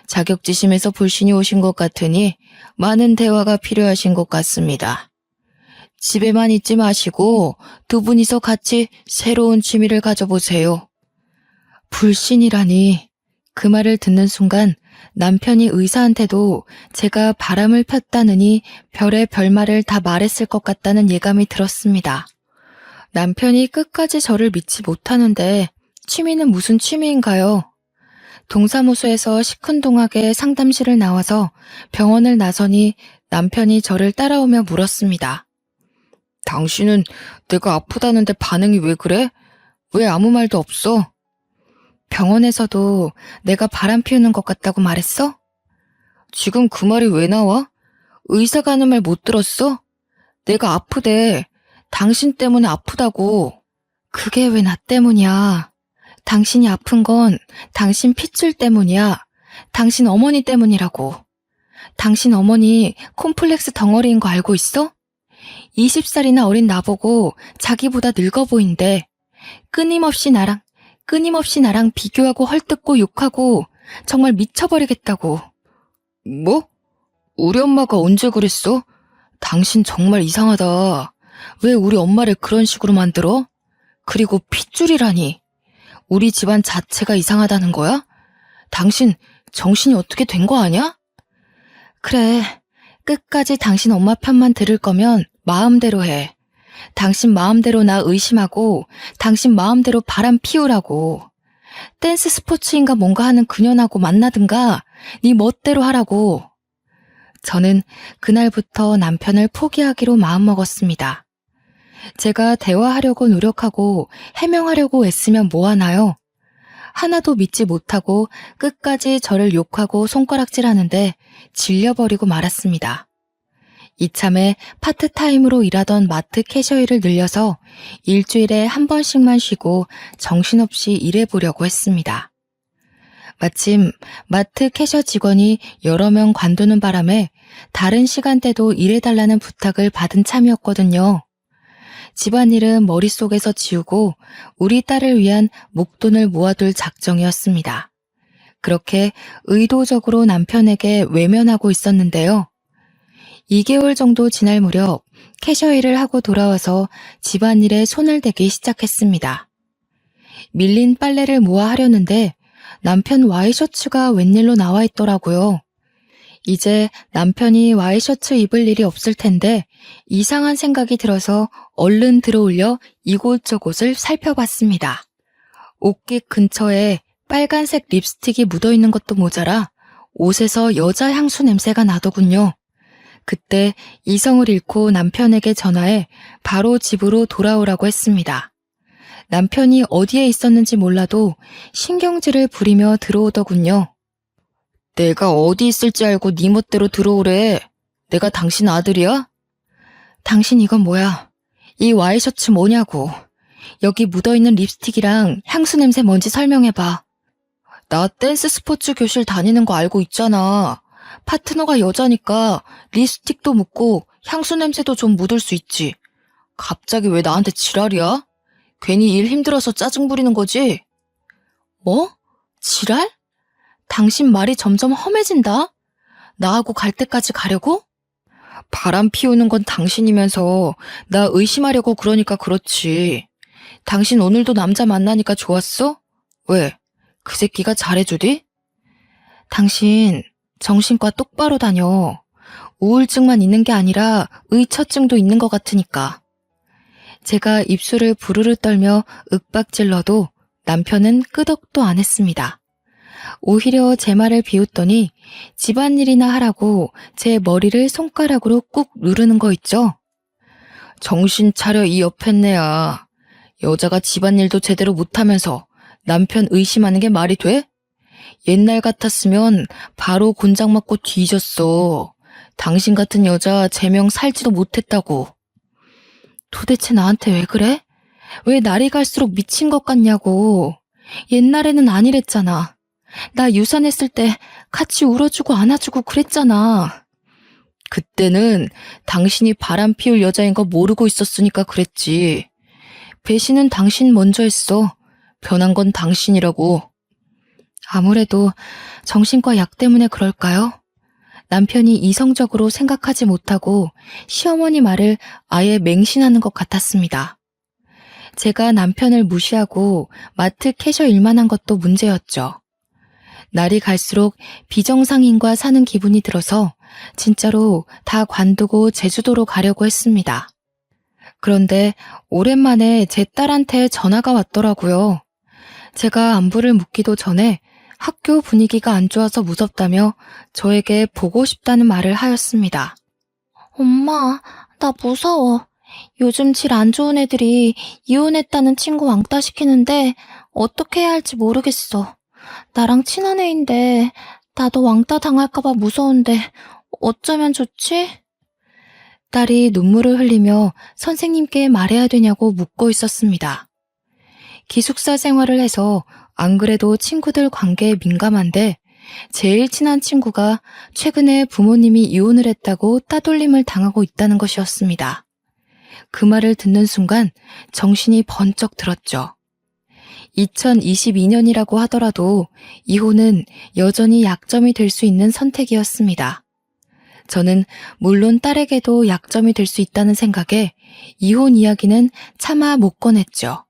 자격지심에서 불신이 오신 것 같으니 많은 대화가 필요하신 것 같습니다. 집에만 있지 마시고 두 분이서 같이 새로운 취미를 가져보세요. 불신이라니. 그 말을 듣는 순간 남편이 의사한테도 제가 바람을 폈다느니 별의 별말을 다 말했을 것 같다는 예감이 들었습니다. 남편이 끝까지 저를 믿지 못하는데 취미는 무슨 취미인가요? 동사무소에서 시큰둥하게 상담실을 나와서 병원을 나서니 남편이 저를 따라오며 물었습니다. 당신은 내가 아프다는데 반응이 왜 그래? 왜 아무 말도 없어? 병원에서도 내가 바람 피우는 것 같다고 말했어? 지금 그 말이 왜 나와? 의사가 하는 말 못 들었어? 내가 아프대. 당신 때문에 아프다고. 그게 왜 나 때문이야? 당신이 아픈 건 당신 핏줄 때문이야. 당신 어머니 때문이라고. 당신 어머니 콤플렉스 덩어리인 거 알고 있어? 20살이나 어린 나보고 자기보다 늙어 보인대. 끊임없이 나랑 비교하고 헐뜯고 욕하고 정말 미쳐버리겠다고. 뭐? 우리 엄마가 언제 그랬어? 당신 정말 이상하다. 왜 우리 엄마를 그런 식으로 만들어? 그리고 핏줄이라니. 우리 집안 자체가 이상하다는 거야? 당신 정신이 어떻게 된 거 아니야? 그래, 끝까지 당신 엄마 편만 들을 거면 마음대로 해. 당신 마음대로 나 의심하고 당신 마음대로 바람 피우라고. 댄스 스포츠인가 뭔가 하는 그년하고 만나든가 네 멋대로 하라고. 저는 그날부터 남편을 포기하기로 마음먹었습니다. 제가 대화하려고 노력하고 해명하려고 애쓰면 뭐하나요? 하나도 믿지 못하고 끝까지 저를 욕하고 손가락질하는데 질려버리고 말았습니다. 이참에 파트타임으로 일하던 마트 캐셔일을 늘려서 일주일에 한 번씩만 쉬고 정신없이 일해보려고 했습니다. 마침 마트 캐셔 직원이 여러 명 관두는 바람에 다른 시간대도 일해달라는 부탁을 받은 참이었거든요. 집안일은 머릿속에서 지우고 우리 딸을 위한 목돈을 모아둘 작정이었습니다. 그렇게 의도적으로 남편에게 외면하고 있었는데요. 2개월 정도 지날 무렵 캐셔 일을 하고 돌아와서 집안일에 손을 대기 시작했습니다. 밀린 빨래를 모아 하려는데 남편 와이셔츠가 웬일로 나와 있더라고요. 이제 남편이 와이셔츠 입을 일이 없을 텐데 이상한 생각이 들어서 얼른 들어올려 이곳저곳을 살펴봤습니다. 옷깃 근처에 빨간색 립스틱이 묻어있는 것도 모자라 옷에서 여자 향수 냄새가 나더군요. 그때 이성을 잃고 남편에게 전화해 바로 집으로 돌아오라고 했습니다. 남편이 어디에 있었는지 몰라도 신경질을 부리며 들어오더군요. 내가 어디 있을지 알고 네 멋대로 들어오래. 내가 당신 아들이야? 당신 이건 뭐야? 이 와이셔츠 뭐냐고. 여기 묻어있는 립스틱이랑 향수 냄새 뭔지 설명해봐. 나 댄스 스포츠 교실 다니는 거 알고 있잖아. 파트너가 여자니까 립스틱도 묻고 향수 냄새도 좀 묻을 수 있지. 갑자기 왜 나한테 지랄이야? 괜히 일 힘들어서 짜증 부리는 거지? 뭐? 지랄? 당신 말이 점점 험해진다? 나하고 갈 때까지 가려고? 바람 피우는 건 당신이면서 나 의심하려고 그러니까 그렇지. 당신 오늘도 남자 만나니까 좋았어? 왜? 그 새끼가 잘해주디? 당신 정신과 똑바로 다녀. 우울증만 있는 게 아니라 의처증도 있는 것 같으니까. 제가 입술을 부르르 떨며 윽박질러도 남편은 끄덕도 안 했습니다. 오히려 제 말을 비웃더니 집안일이나 하라고 제 머리를 손가락으로 꾹 누르는 거 있죠? 정신 차려 이 옆했네야. 여자가 집안일도 제대로 못하면서 남편 의심하는 게 말이 돼? 옛날 같았으면 바로 곤장 맞고 뒤졌어. 당신 같은 여자 제명 살지도 못했다고. 도대체 나한테 왜 그래? 왜 날이 갈수록 미친 것 같냐고. 옛날에는 아니랬잖아. 나 유산했을 때 같이 울어주고 안아주고 그랬잖아. 그때는 당신이 바람 피울 여자인 거 모르고 있었으니까 그랬지. 배신은 당신 먼저 했어. 변한 건 당신이라고. 아무래도 정신과 약 때문에 그럴까요? 남편이 이성적으로 생각하지 못하고 시어머니 말을 아예 맹신하는 것 같았습니다. 제가 남편을 무시하고 마트 캐셔 일만 한 것도 문제였죠. 날이 갈수록 비정상인과 사는 기분이 들어서 진짜로 다 관두고 제주도로 가려고 했습니다. 그런데 오랜만에 제 딸한테 전화가 왔더라고요. 제가 안부를 묻기도 전에 학교 분위기가 안 좋아서 무섭다며 저에게 보고 싶다는 말을 하였습니다. 엄마, 나 무서워. 요즘 질 안 좋은 애들이 이혼했다는 친구 왕따 시키는데 어떻게 해야 할지 모르겠어. 나랑 친한 애인데 나도 왕따 당할까봐 무서운데 어쩌면 좋지? 딸이 눈물을 흘리며 선생님께 말해야 되냐고 묻고 있었습니다. 기숙사 생활을 해서 안 그래도 친구들 관계에 민감한데 제일 친한 친구가 최근에 부모님이 이혼을 했다고 따돌림을 당하고 있다는 것이었습니다. 그 말을 듣는 순간 정신이 번쩍 들었죠. 2022년이라고 하더라도 이혼은 여전히 약점이 될 수 있는 선택이었습니다. 저는 물론 딸에게도 약점이 될 수 있다는 생각에 이혼 이야기는 차마 못 꺼냈죠.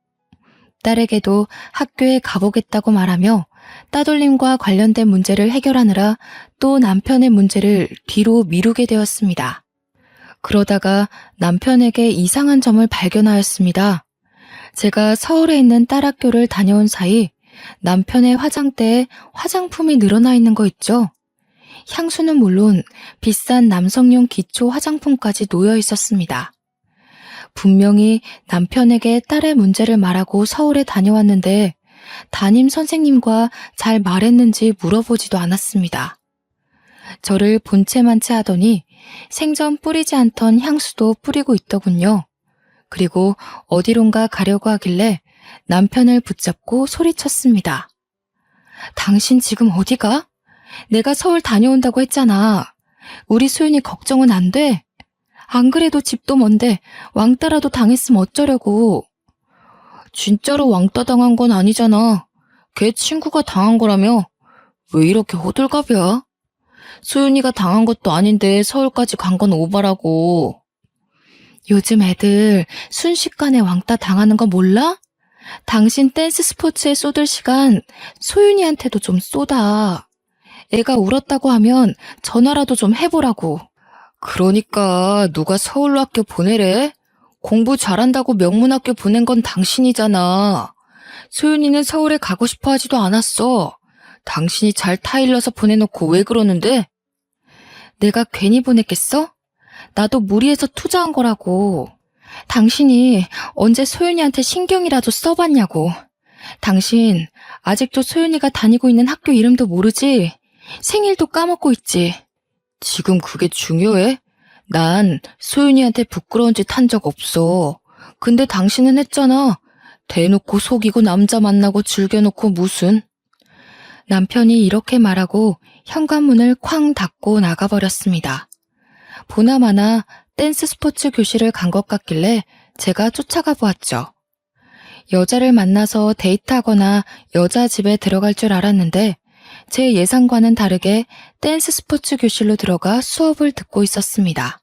딸에게도 학교에 가보겠다고 말하며 따돌림과 관련된 문제를 해결하느라 또 남편의 문제를 뒤로 미루게 되었습니다. 그러다가 남편에게 이상한 점을 발견하였습니다. 제가 서울에 있는 딸 학교를 다녀온 사이 남편의 화장대에 화장품이 늘어나 있는 거 있죠? 향수는 물론 비싼 남성용 기초 화장품까지 놓여 있었습니다. 분명히 남편에게 딸의 문제를 말하고 서울에 다녀왔는데 담임 선생님과 잘 말했는지 물어보지도 않았습니다. 저를 본체만체 하더니 생전 뿌리지 않던 향수도 뿌리고 있더군요. 그리고 어디론가 가려고 하길래 남편을 붙잡고 소리쳤습니다. 당신 지금 어디가? 내가 서울 다녀온다고 했잖아. 우리 소윤이 걱정은 안 돼? 안 그래도 집도 먼데 왕따라도 당했으면 어쩌려고. 진짜로 왕따 당한 건 아니잖아. 걔 친구가 당한 거라며. 왜 이렇게 호들갑이야? 소윤이가 당한 것도 아닌데 서울까지 간 건 오바라고. 요즘 애들 순식간에 왕따 당하는 거 몰라? 당신 댄스 스포츠에 쏟을 시간 소윤이한테도 좀 쏟아. 애가 울었다고 하면 전화라도 좀 해보라고. 그러니까 누가 서울로 학교 보내래? 공부 잘한다고 명문학교 보낸 건 당신이잖아. 소윤이는 서울에 가고 싶어 하지도 않았어. 당신이 잘 타일러서 보내놓고 왜 그러는데? 내가 괜히 보냈겠어? 나도 무리해서 투자한 거라고. 당신이 언제 소윤이한테 신경이라도 써봤냐고. 당신 아직도 소윤이가 다니고 있는 학교 이름도 모르지? 생일도 까먹고 있지? 지금 그게 중요해? 난 소윤이한테 부끄러운 짓 한 적 없어. 근데 당신은 했잖아. 대놓고 속이고 남자 만나고 즐겨놓고 무슨. 남편이 이렇게 말하고 현관문을 쾅 닫고 나가버렸습니다. 보나마나 댄스 스포츠 교실을 간 것 같길래 제가 쫓아가 보았죠. 여자를 만나서 데이트하거나 여자 집에 들어갈 줄 알았는데 제 예상과는 다르게 댄스 스포츠 교실로 들어가 수업을 듣고 있었습니다.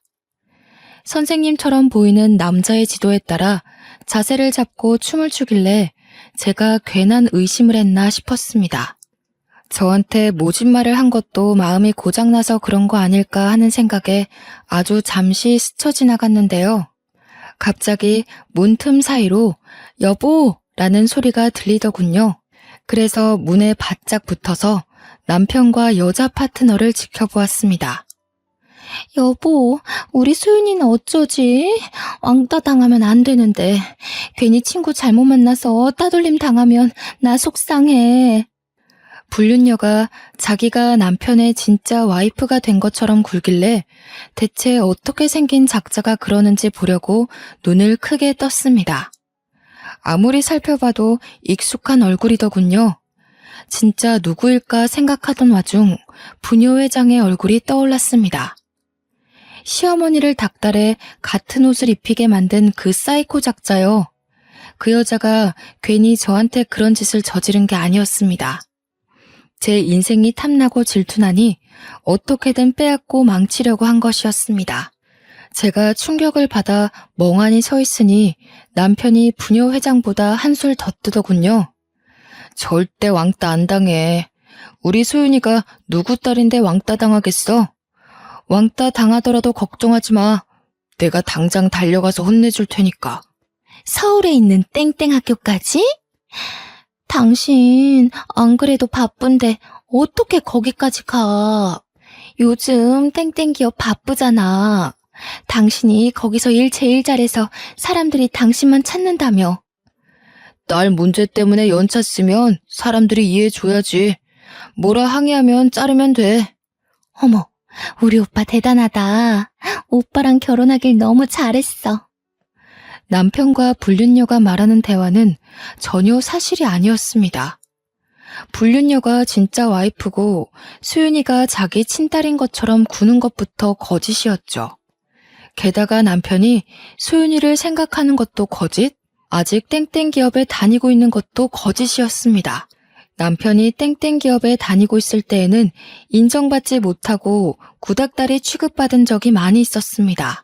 선생님처럼 보이는 남자의 지도에 따라 자세를 잡고 춤을 추길래 제가 괜한 의심을 했나 싶었습니다. 저한테 모진말을 한 것도 마음이 고장나서 그런 거 아닐까 하는 생각에 아주 잠시 스쳐 지나갔는데요. 갑자기 문틈 사이로 여보! 라는 소리가 들리더군요. 그래서 문에 바짝 붙어서 남편과 여자 파트너를 지켜보았습니다. 여보, 우리 소윤이는 어쩌지? 왕따 당하면 안 되는데 괜히 친구 잘못 만나서 따돌림 당하면 나 속상해. 불륜녀가 자기가 남편의 진짜 와이프가 된 것처럼 굴길래 대체 어떻게 생긴 작자가 그러는지 보려고 눈을 크게 떴습니다. 아무리 살펴봐도 익숙한 얼굴이더군요. 진짜 누구일까 생각하던 와중 부녀 회장의 얼굴이 떠올랐습니다. 시어머니를 닥달해 같은 옷을 입히게 만든 그 사이코 작자요. 그 여자가 괜히 저한테 그런 짓을 저지른 게 아니었습니다. 제 인생이 탐나고 질투나니 어떻게든 빼앗고 망치려고 한 것이었습니다. 제가 충격을 받아 멍하니 서 있으니 남편이 부녀 회장보다 한술 더 뜨더군요. 절대 왕따 안 당해. 우리 소윤이가 누구 딸인데 왕따 당하겠어? 왕따 당하더라도 걱정하지 마. 내가 당장 달려가서 혼내줄 테니까. 서울에 있는 땡땡 학교까지? 당신 안 그래도 바쁜데 어떻게 거기까지 가? 요즘 땡땡 기업 바쁘잖아. 당신이 거기서 일 제일 잘해서 사람들이 당신만 찾는다며. 딸 문제 때문에 연차 쓰면 사람들이 이해해줘야지. 뭐라 항의하면 자르면 돼. 어머, 우리 오빠 대단하다. 오빠랑 결혼하길 너무 잘했어. 남편과 불륜녀가 말하는 대화는 전혀 사실이 아니었습니다. 불륜녀가 진짜 와이프고 수윤이가 자기 친딸인 것처럼 구는 것부터 거짓이었죠. 게다가 남편이 소윤이를 생각하는 것도 거짓, 아직 땡땡 기업에 다니고 있는 것도 거짓이었습니다. 남편이 땡땡 기업에 다니고 있을 때에는 인정받지 못하고 구닥다리 취급받은 적이 많이 있었습니다.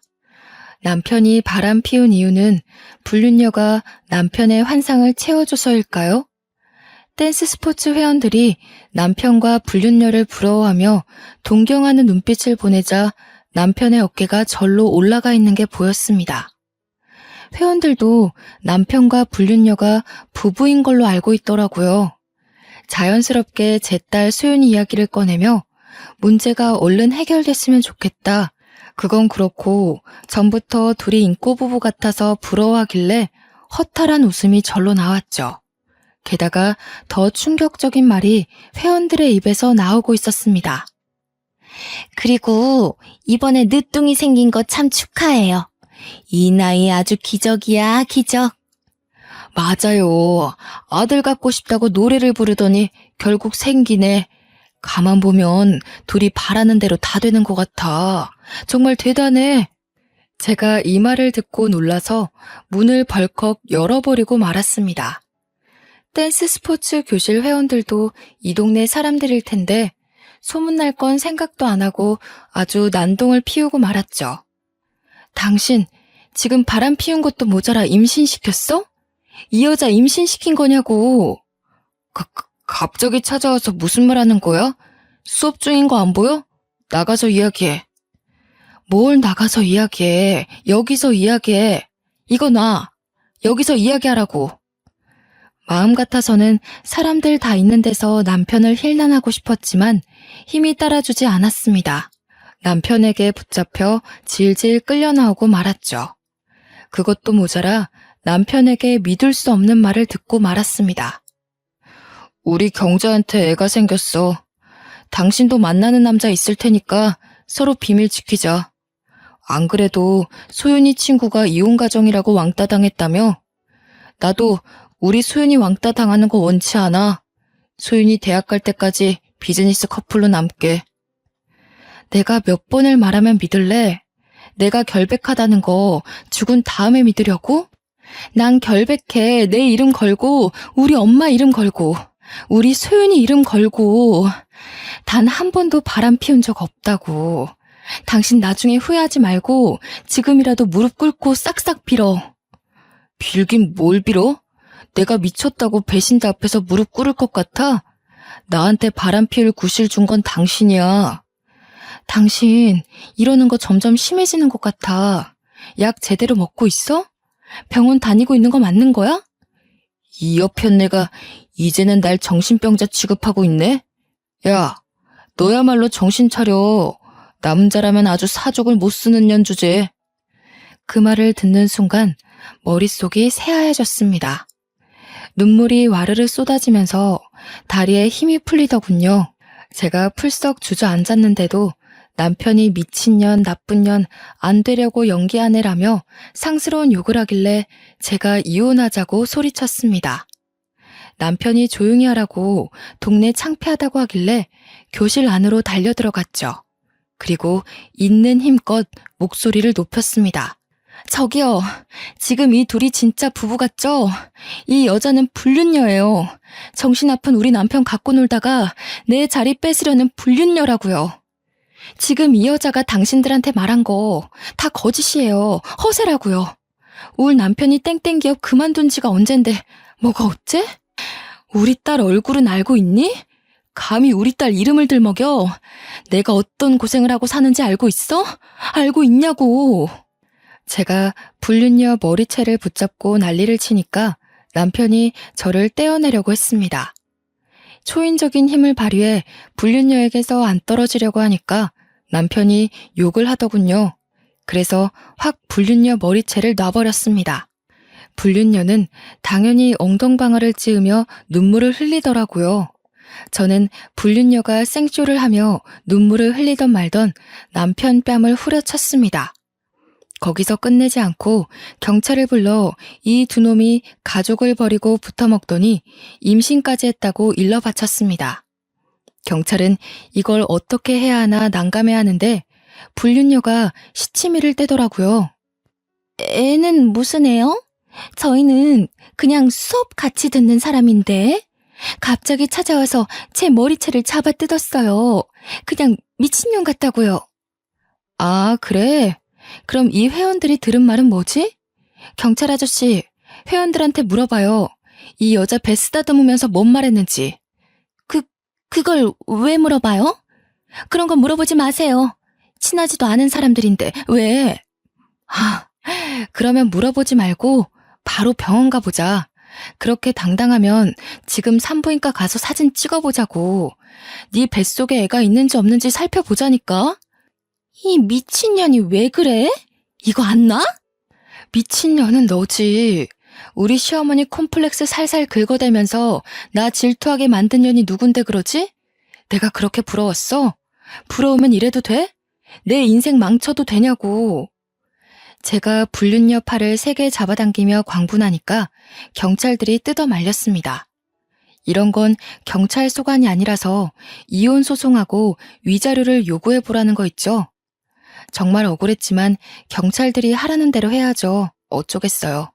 남편이 바람 피운 이유는 불륜녀가 남편의 환상을 채워줘서일까요? 댄스 스포츠 회원들이 남편과 불륜녀를 부러워하며 동경하는 눈빛을 보내자 남편의 어깨가 절로 올라가 있는 게 보였습니다. 회원들도 남편과 불륜녀가 부부인 걸로 알고 있더라고요. 자연스럽게 제 딸 소윤이 이야기를 꺼내며 문제가 얼른 해결됐으면 좋겠다. 그건 그렇고 전부터 둘이 인꼬부부 같아서 부러워하길래 허탈한 웃음이 절로 나왔죠. 게다가 더 충격적인 말이 회원들의 입에서 나오고 있었습니다. 그리고 이번에 늦둥이 생긴 거 참 축하해요. 이 나이에 아주 기적이야, 기적. 맞아요. 아들 갖고 싶다고 노래를 부르더니 결국 생기네. 가만 보면 둘이 바라는 대로 다 되는 것 같아. 정말 대단해. 제가 이 말을 듣고 놀라서 문을 벌컥 열어버리고 말았습니다. 댄스 스포츠 교실 회원들도 이 동네 사람들일 텐데 소문날 건 생각도 안 하고 아주 난동을 피우고 말았죠. 당신 지금 바람 피운 것도 모자라 임신시켰어? 이 여자 임신시킨 거냐고. 갑자기 찾아와서 무슨 말 하는 거야? 수업 중인 거 안 보여? 나가서 이야기해. 뭘 나가서 이야기해. 여기서 이야기해. 이거 놔. 여기서 이야기하라고. 마음 같아서는 사람들 다 있는 데서 남편을 힐난하고 싶었지만 힘이 따라주지 않았습니다. 남편에게 붙잡혀 질질 끌려 나오고 말았죠. 그것도 모자라 남편에게 믿을 수 없는 말을 듣고 말았습니다. 우리 경자한테 애가 생겼어. 당신도 만나는 남자 있을 테니까 서로 비밀 지키자. 안 그래도 소윤이 친구가 이혼 가정이라고 왕따 당했다며? 나도 우리 소윤이 왕따 당하는 거 원치 않아. 소윤이 대학 갈 때까지 비즈니스 커플로 남게. 내가 몇 번을 말하면 믿을래? 내가 결백하다는 거 죽은 다음에 믿으려고? 난 결백해. 내 이름 걸고 우리 엄마 이름 걸고 우리 소윤이 이름 걸고 단 한 번도 바람 피운 적 없다고. 당신 나중에 후회하지 말고 지금이라도 무릎 꿇고 싹싹 빌어. 빌긴 뭘 빌어? 내가 미쳤다고 배신자 앞에서 무릎 꿇을 것 같아? 나한테 바람 피울 구실 준 건 당신이야. 당신 이러는 거 점점 심해지는 것 같아. 약 제대로 먹고 있어? 병원 다니고 있는 거 맞는 거야? 이 여편네가 이제는 날 정신병자 취급하고 있네? 야, 너야말로 정신 차려. 남자라면 아주 사족을 못 쓰는 년 주제. 그 말을 듣는 순간 머릿속이 새하얘졌습니다. 눈물이 와르르 쏟아지면서 다리에 힘이 풀리더군요. 제가 풀썩 주저앉았는데도 남편이 미친년, 나쁜년, 안 되려고 연기하네라며 상스러운 욕을 하길래 제가 이혼하자고 소리쳤습니다. 남편이 조용히 하라고 동네 창피하다고 하길래 교실 안으로 달려들어갔죠. 그리고 있는 힘껏 목소리를 높였습니다. 저기요, 지금 이 둘이 진짜 부부 같죠? 이 여자는 불륜녀예요. 정신 아픈 우리 남편 갖고 놀다가 내 자리 뺏으려는 불륜녀라고요. 지금 이 여자가 당신들한테 말한 거 다 거짓이에요. 허세라고요. 울 남편이 땡땡 기업 그만둔 지가 언젠데 뭐가 어째? 우리 딸 얼굴은 알고 있니? 감히 우리 딸 이름을 들먹여? 내가 어떤 고생을 하고 사는지 알고 있어? 알고 있냐고. 제가 불륜녀 머리채를 붙잡고 난리를 치니까 남편이 저를 떼어내려고 했습니다. 초인적인 힘을 발휘해 불륜녀에게서 안 떨어지려고 하니까 남편이 욕을 하더군요. 그래서 확 불륜녀 머리채를 놔버렸습니다. 불륜녀는 당연히 엉덩방아를 찌으며 눈물을 흘리더라고요. 저는 불륜녀가 생쇼를 하며 눈물을 흘리던 말던 남편 뺨을 후려쳤습니다. 거기서 끝내지 않고 경찰을 불러 이 두 놈이 가족을 버리고 붙어먹더니 임신까지 했다고 일러 바쳤습니다. 경찰은 이걸 어떻게 해야 하나 난감해하는데 불륜녀가 시치미를 떼더라고요. 애는 무슨 애요? 저희는 그냥 수업 같이 듣는 사람인데 갑자기 찾아와서 제 머리채를 잡아 뜯었어요. 그냥 미친년 같다고요. 아, 그래? 그럼 이 회원들이 들은 말은 뭐지? 경찰 아저씨, 회원들한테 물어봐요. 이 여자 배 쓰다듬으면서 뭔 말했는지. 그걸 왜 물어봐요? 그런 건 물어보지 마세요. 친하지도 않은 사람들인데 왜? 그러면 물어보지 말고 바로 병원 가보자. 그렇게 당당하면 지금 산부인과 가서 사진 찍어보자고. 네 뱃속에 애가 있는지 없는지 살펴보자니까. 이 미친년이 왜 그래? 이거 안 나? 미친년은 너지. 우리 시어머니 콤플렉스 살살 긁어대면서 나 질투하게 만든 년이 누군데 그러지? 내가 그렇게 부러웠어? 부러우면 이래도 돼? 내 인생 망쳐도 되냐고. 제가 불륜녀 팔을 세게 잡아당기며 광분하니까 경찰들이 뜯어 말렸습니다. 이런 건 경찰 소관이 아니라서 이혼 소송하고 위자료를 요구해보라는 거 있죠? 정말 억울했지만 경찰들이 하라는 대로 해야죠. 어쩌겠어요.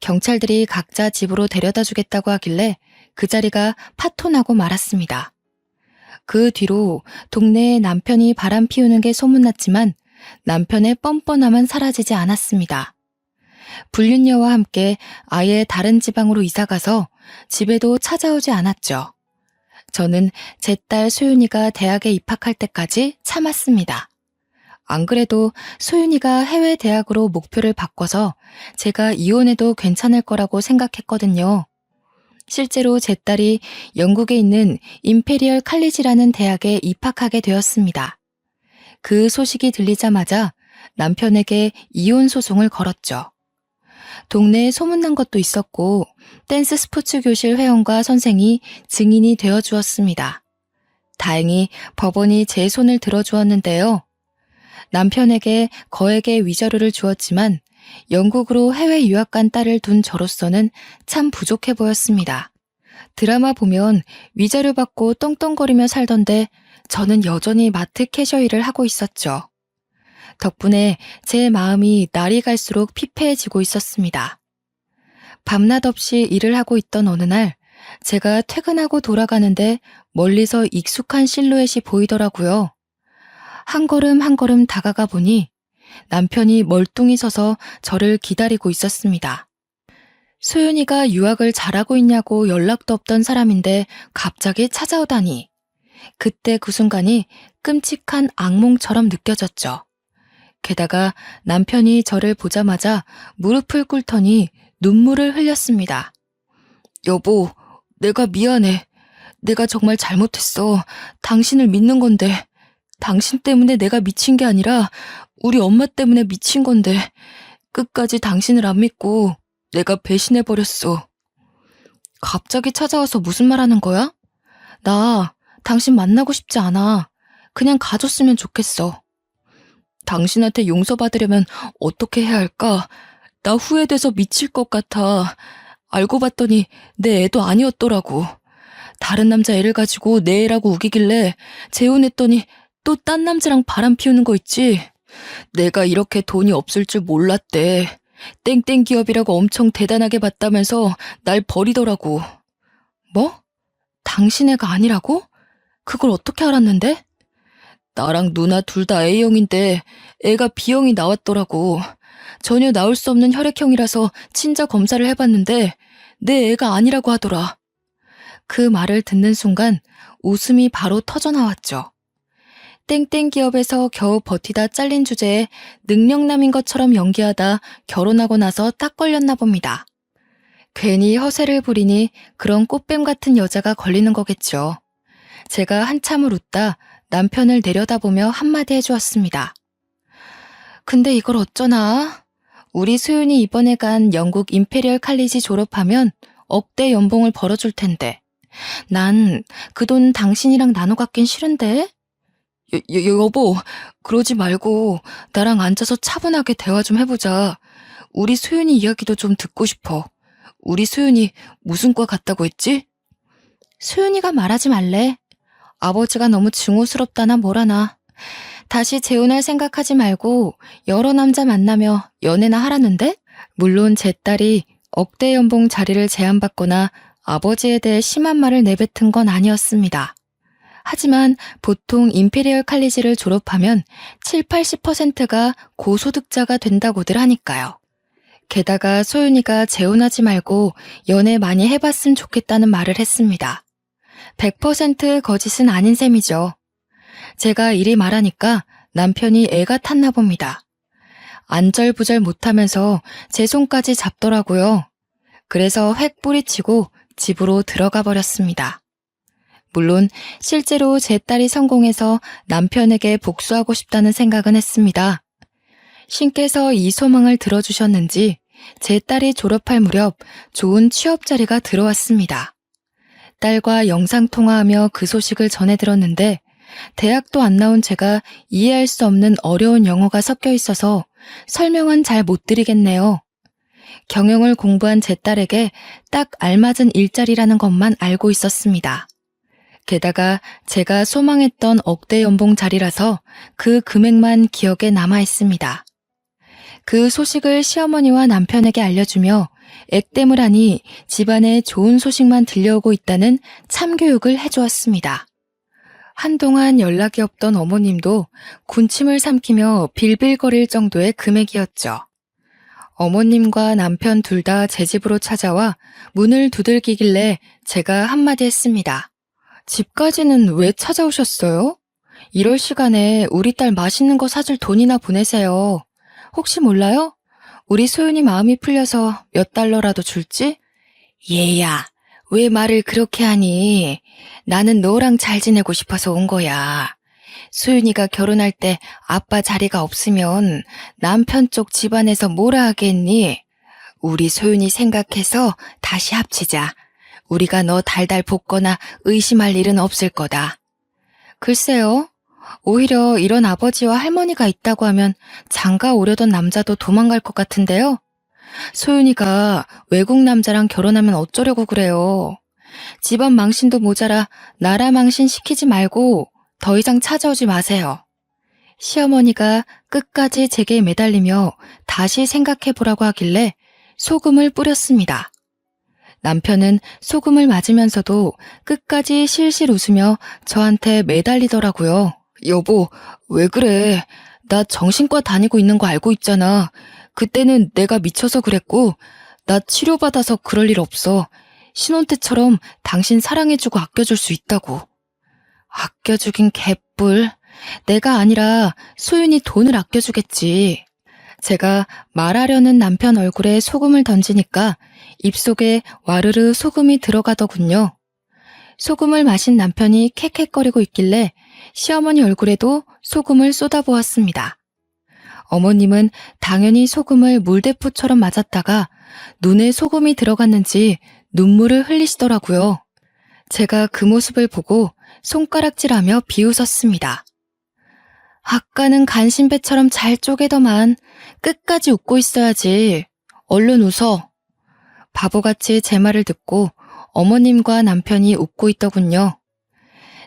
경찰들이 각자 집으로 데려다 주겠다고 하길래 그 자리가 파토나고 말았습니다. 그 뒤로 동네에 남편이 바람 피우는 게 소문났지만 남편의 뻔뻔함은 사라지지 않았습니다. 불륜녀와 함께 아예 다른 지방으로 이사가서 집에도 찾아오지 않았죠. 저는 제 딸 소윤이가 대학에 입학할 때까지 참았습니다. 안 그래도 소윤이가 해외 대학으로 목표를 바꿔서 제가 이혼해도 괜찮을 거라고 생각했거든요. 실제로 제 딸이 영국에 있는 임페리얼 칼리지라는 대학에 입학하게 되었습니다. 그 소식이 들리자마자 남편에게 이혼 소송을 걸었죠. 동네에 소문난 것도 있었고 댄스 스포츠 교실 회원과 선생이 증인이 되어 주었습니다. 다행히 법원이 제 손을 들어주었는데요. 남편에게 거액의 위자료를 주었지만 영국으로 해외 유학 간 딸을 둔 저로서는 참 부족해 보였습니다. 드라마 보면 위자료 받고 떵떵거리며 살던데 저는 여전히 마트 캐셔 일을 하고 있었죠. 덕분에 제 마음이 날이 갈수록 피폐해지고 있었습니다. 밤낮 없이 일을 하고 있던 어느 날 제가 퇴근하고 돌아가는데 멀리서 익숙한 실루엣이 보이더라고요. 한 걸음 한 걸음 다가가 보니 남편이 멀뚱히 서서 저를 기다리고 있었습니다. 소윤이가 유학을 잘하고 있냐고 연락도 없던 사람인데 갑자기 찾아오다니. 그때 그 순간이 끔찍한 악몽처럼 느껴졌죠. 게다가 남편이 저를 보자마자 무릎을 꿇더니 눈물을 흘렸습니다. 여보, 내가 미안해. 내가 정말 잘못했어. 당신을 믿는 건데. 당신 때문에 내가 미친 게 아니라 우리 엄마 때문에 미친 건데 끝까지 당신을 안 믿고 내가 배신해버렸어. 갑자기 찾아와서 무슨 말 하는 거야? 나 당신 만나고 싶지 않아. 그냥 가줬으면 좋겠어. 당신한테 용서받으려면 어떻게 해야 할까? 나 후회돼서 미칠 것 같아. 알고 봤더니 내 애도 아니었더라고. 다른 남자 애를 가지고 내 애라고 우기길래 재혼했더니 또 딴 남자랑 바람 피우는 거 있지? 내가 이렇게 돈이 없을 줄 몰랐대. 땡땡 기업이라고 엄청 대단하게 봤다면서 날 버리더라고. 뭐? 당신 애가 아니라고? 그걸 어떻게 알았는데? 나랑 누나 둘 다 A형인데 애가 B형이 나왔더라고. 전혀 나올 수 없는 혈액형이라서 친자 검사를 해봤는데 내 애가 아니라고 하더라. 그 말을 듣는 순간 웃음이 바로 터져나왔죠. 땡땡 기업에서 겨우 버티다 잘린 주제에 능력남인 것처럼 연기하다 결혼하고 나서 딱 걸렸나 봅니다. 괜히 허세를 부리니 그런 꽃뱀 같은 여자가 걸리는 거겠죠. 제가 한참을 웃다 남편을 내려다보며 한마디 해주었습니다. 근데 이걸 어쩌나? 우리 소윤이 이번에 간 영국 임페리얼 칼리지 졸업하면 억대 연봉을 벌어줄 텐데. 난 그 돈 당신이랑 나눠 갖긴 싫은데? 여보, 그러지 말고 나랑 앉아서 차분하게 대화 좀 해보자. 우리 소윤이 이야기도 좀 듣고 싶어. 우리 소윤이 무슨 과 갔다고 했지? 소윤이가 말하지 말래. 아버지가 너무 증오스럽다나 뭐라나. 다시 재혼할 생각하지 말고 여러 남자 만나며 연애나 하라는데? 물론 제 딸이 억대 연봉 자리를 제안받거나 아버지에 대해 심한 말을 내뱉은 건 아니었습니다. 하지만 보통 임페리얼 칼리지를 졸업하면 7, 80%가 고소득자가 된다고들 하니까요. 게다가 소윤이가 재혼하지 말고 연애 많이 해봤으면 좋겠다는 말을 했습니다. 100% 거짓은 아닌 셈이죠. 제가 이리 말하니까 남편이 애가 탔나 봅니다. 안절부절 못하면서 제 손까지 잡더라고요. 그래서 획 뿌리치고 집으로 들어가 버렸습니다. 물론 실제로 제 딸이 성공해서 남편에게 복수하고 싶다는 생각은 했습니다. 신께서 이 소망을 들어주셨는지 제 딸이 졸업할 무렵 좋은 취업 자리가 들어왔습니다. 딸과 영상통화하며 그 소식을 전해 들었는데 대학도 안 나온 제가 이해할 수 없는 어려운 영어가 섞여 있어서 설명은 잘 못 드리겠네요. 경영을 공부한 제 딸에게 딱 알맞은 일자리라는 것만 알고 있었습니다. 게다가 제가 소망했던 억대 연봉 자리라서 그 금액만 기억에 남아 있습니다. 그 소식을 시어머니와 남편에게 알려주며 액땜을 하니 집안에 좋은 소식만 들려오고 있다는 참교육을 해주었습니다. 한동안 연락이 없던 어머님도 군침을 삼키며 빌빌거릴 정도의 금액이었죠. 어머님과 남편 둘 다 제 집으로 찾아와 문을 두들기길래 제가 한마디 했습니다. 집까지는 왜 찾아오셨어요? 이럴 시간에 우리 딸 맛있는 거 사줄 돈이나 보내세요. 혹시 몰라요? 우리 소윤이 마음이 풀려서 몇 달러라도 줄지? 얘야, 왜 말을 그렇게 하니? 나는 너랑 잘 지내고 싶어서 온 거야. 소윤이가 결혼할 때 아빠 자리가 없으면 남편 쪽 집안에서 뭐라 하겠니? 우리 소윤이 생각해서 다시 합치자. 우리가 너 달달 볶거나 의심할 일은 없을 거다. 글쎄요. 오히려 이런 아버지와 할머니가 있다고 하면 장가 오려던 남자도 도망갈 것 같은데요. 소윤이가 외국 남자랑 결혼하면 어쩌려고 그래요. 집안 망신도 모자라 나라 망신 시키지 말고 더 이상 찾아오지 마세요. 시어머니가 끝까지 제게 매달리며 다시 생각해보라고 하길래 소금을 뿌렸습니다. 남편은 소금을 맞으면서도 끝까지 실실 웃으며 저한테 매달리더라고요. 여보, 왜 그래? 나 정신과 다니고 있는 거 알고 있잖아. 그때는 내가 미쳐서 그랬고, 나 치료받아서 그럴 일 없어. 신혼 때처럼 당신 사랑해주고 아껴줄 수 있다고. 아껴주긴 개뿔. 내가 아니라 소윤이 돈을 아껴주겠지. 제가 말하려는 남편 얼굴에 소금을 던지니까 입속에 와르르 소금이 들어가더군요. 소금을 마신 남편이 캑캑거리고 있길래 시어머니 얼굴에도 소금을 쏟아보았습니다. 어머님은 당연히 소금을 물대포처럼 맞았다가 눈에 소금이 들어갔는지 눈물을 흘리시더라고요. 제가 그 모습을 보고 손가락질하며 비웃었습니다. 아까는 간신배처럼 잘 쪼개더만 끝까지 웃고 있어야지. 얼른 웃어. 바보같이 제 말을 듣고 어머님과 남편이 웃고 있더군요.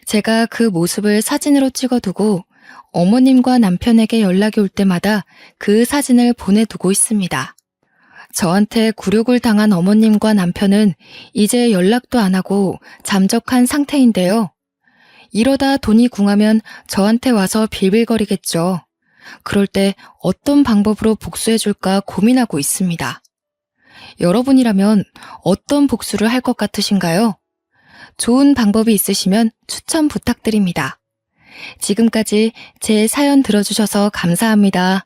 제가 그 모습을 사진으로 찍어두고 어머님과 남편에게 연락이 올 때마다 그 사진을 보내두고 있습니다. 저한테 굴욕을 당한 어머님과 남편은 이제 연락도 안 하고 잠적한 상태인데요. 이러다 돈이 궁하면 저한테 와서 빌빌거리겠죠. 그럴 때 어떤 방법으로 복수해줄까 고민하고 있습니다. 여러분이라면 어떤 복수를 할 것 같으신가요? 좋은 방법이 있으시면 추천 부탁드립니다. 지금까지 제 사연 들어주셔서 감사합니다.